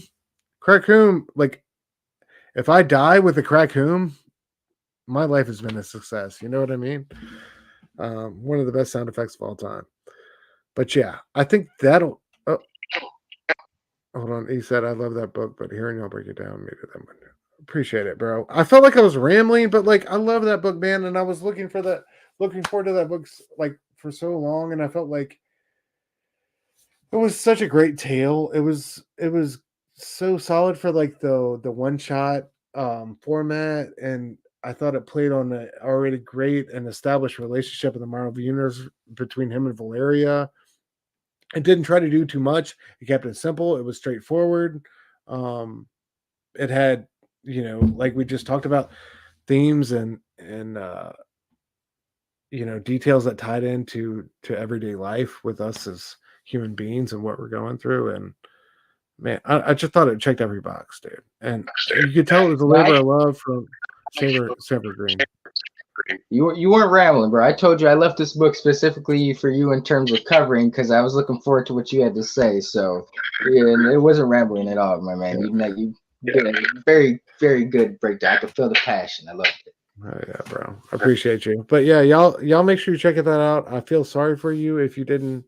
like if I die with a Crackoon, my life has been a success. You know what I mean? One of the best sound effects of all time. But yeah, I think that'll. Oh, hold on. He said, "I love that book, but hearing y'all break it down, maybe that would appreciate it, bro." I felt like I was rambling, but like I love that book, man, and I was looking forward to that book like for so long, and I felt like it was such a great tale. It was so solid for like the one shot format, and I thought it played on the already great and established relationship in the Marvel universe between him and Valeria. It didn't try to do too much. It kept it simple. It was straightforward. It had, like we just talked about, themes and details that tied into everyday life with us as human beings and what we're going through. And man, I just thought it checked every box, dude. And you could tell it was a labor of love from Sanford Greene. You weren't rambling, bro. I told you I left this book specifically for you in terms of covering because I was looking forward to what you had to say. So yeah, and it wasn't rambling at all, my man. You did a very, very good breakdown. I could feel the passion. I loved it. Oh yeah, bro. I appreciate you. But yeah, y'all make sure you check that out. I feel sorry for you if you didn't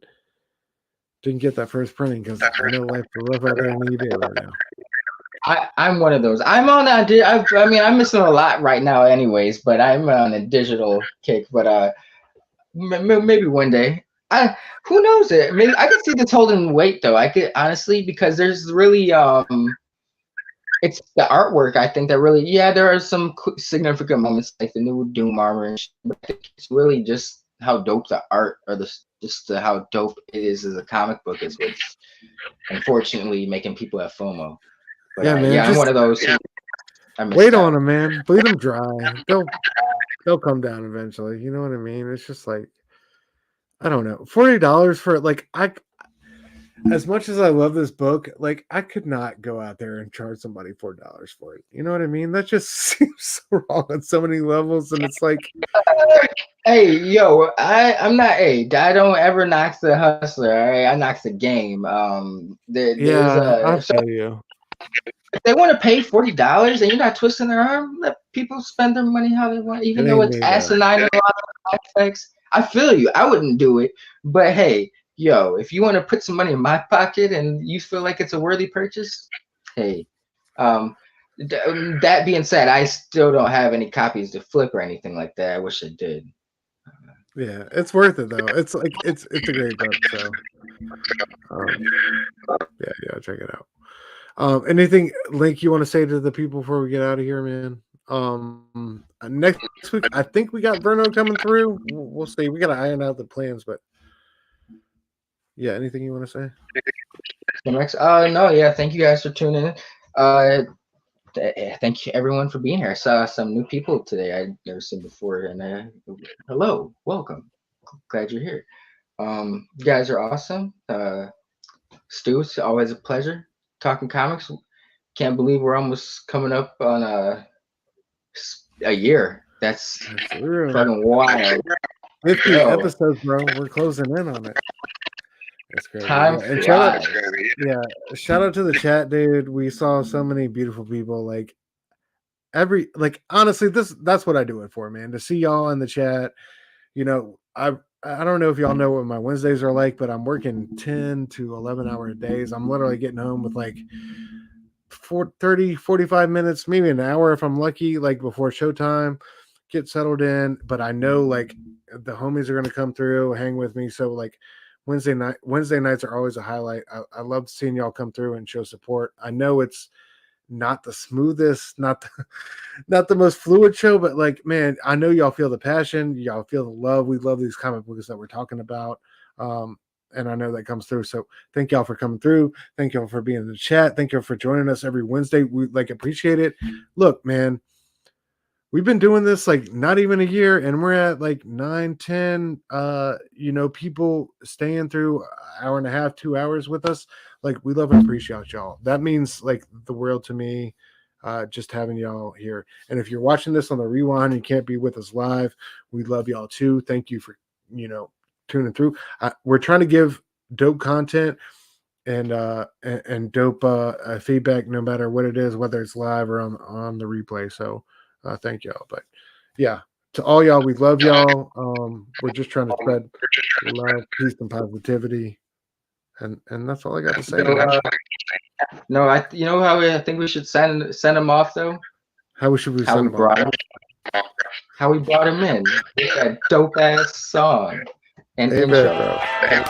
get that first printing because I know life is rough out there and you do right now. I'm one of those. I'm on that. I mean, I'm missing a lot right now, anyways. But I'm on a digital kick. But maybe one day. Who knows it? Maybe I could see this holding weight though. I could honestly because there's really it's the artwork. I think that really there are some significant moments like the new Doom armor, and shit, but I think it's really just how dope the art or how dope it is as a comic book is what's unfortunately making people have FOMO. But yeah, man. I'm one of those. Wait on them, man. Bleed them dry. They'll come down eventually. You know what I mean? It's just like I don't know. $40 for like as much as I love this book, like I could not go out there and charge somebody $4 for it. You know what I mean? That just seems so wrong on so many levels, and it's like, hey, yo, I'm not. Hey, I don't ever knock the hustler. All right, I knock the game. I feel you. If they want to pay $40 and you're not twisting their arm, let people spend their money how they want, even though it's asinine in a lot of aspects. I feel you. I wouldn't do it, but hey, yo, if you want to put some money in my pocket and you feel like it's a worthy purchase, hey. That being said, I still don't have any copies to flip or anything like that. I wish I did. Yeah, it's worth it though. It's like it's a great book. So yeah, check it out. Anything, Link, you want to say to the people before we get out of here, man? Next week, I think we got Verno coming through. We'll see. We got to iron out the plans, but yeah, anything you want to say? No, yeah. Thank you guys for tuning in. Thank you everyone for being here. I saw some new people today I'd never seen before, and hello, welcome. Glad you're here. You guys are awesome. Stu, it's always a pleasure talking comics. Can't believe we're almost coming up on a year. That's fucking wild. 50 episodes, bro. We're closing in on it. That's crazy. And shout out to the chat, dude. We saw so many beautiful people. Like honestly, that's what I do it for, man. To see y'all in the chat. I don't know if y'all know what my Wednesdays are like, but I'm working 10 to 11 hour days. I'm literally getting home with like 30, 45 minutes, maybe an hour if I'm lucky, like before showtime, get settled in. But I know like the homies are going to come through, hang with me. So like Wednesday nights are always a highlight. I love seeing y'all come through and show support. I know it's not the smoothest, not the most fluid show, but like, man, I know y'all feel the passion, y'all feel the love. We love these comic books that we're talking about, and I know that comes through. So thank y'all for coming through. Thank y'all for being in the chat. Thank y'all for joining us every Wednesday. We appreciate it. Look, man, we've been doing this like not even a year, and we're at like 9, 10, people staying through an hour and a half, 2 hours with us. Like, we love and appreciate y'all. That means like the world to me, just having y'all here. And if you're watching this on the rewind and you can't be with us live, we love y'all too. Thank you for, tuning through. We're trying to give dope content and dope feedback, no matter what it is, whether it's live or on the replay. So thank y'all. But yeah, to all y'all, we love y'all. We're just trying to spread love, peace, and positivity, and that's all I got to say. No, you know how I think we should send them off though. How should we send them off? How we brought him in with that dope ass song and Amen, intro. bro.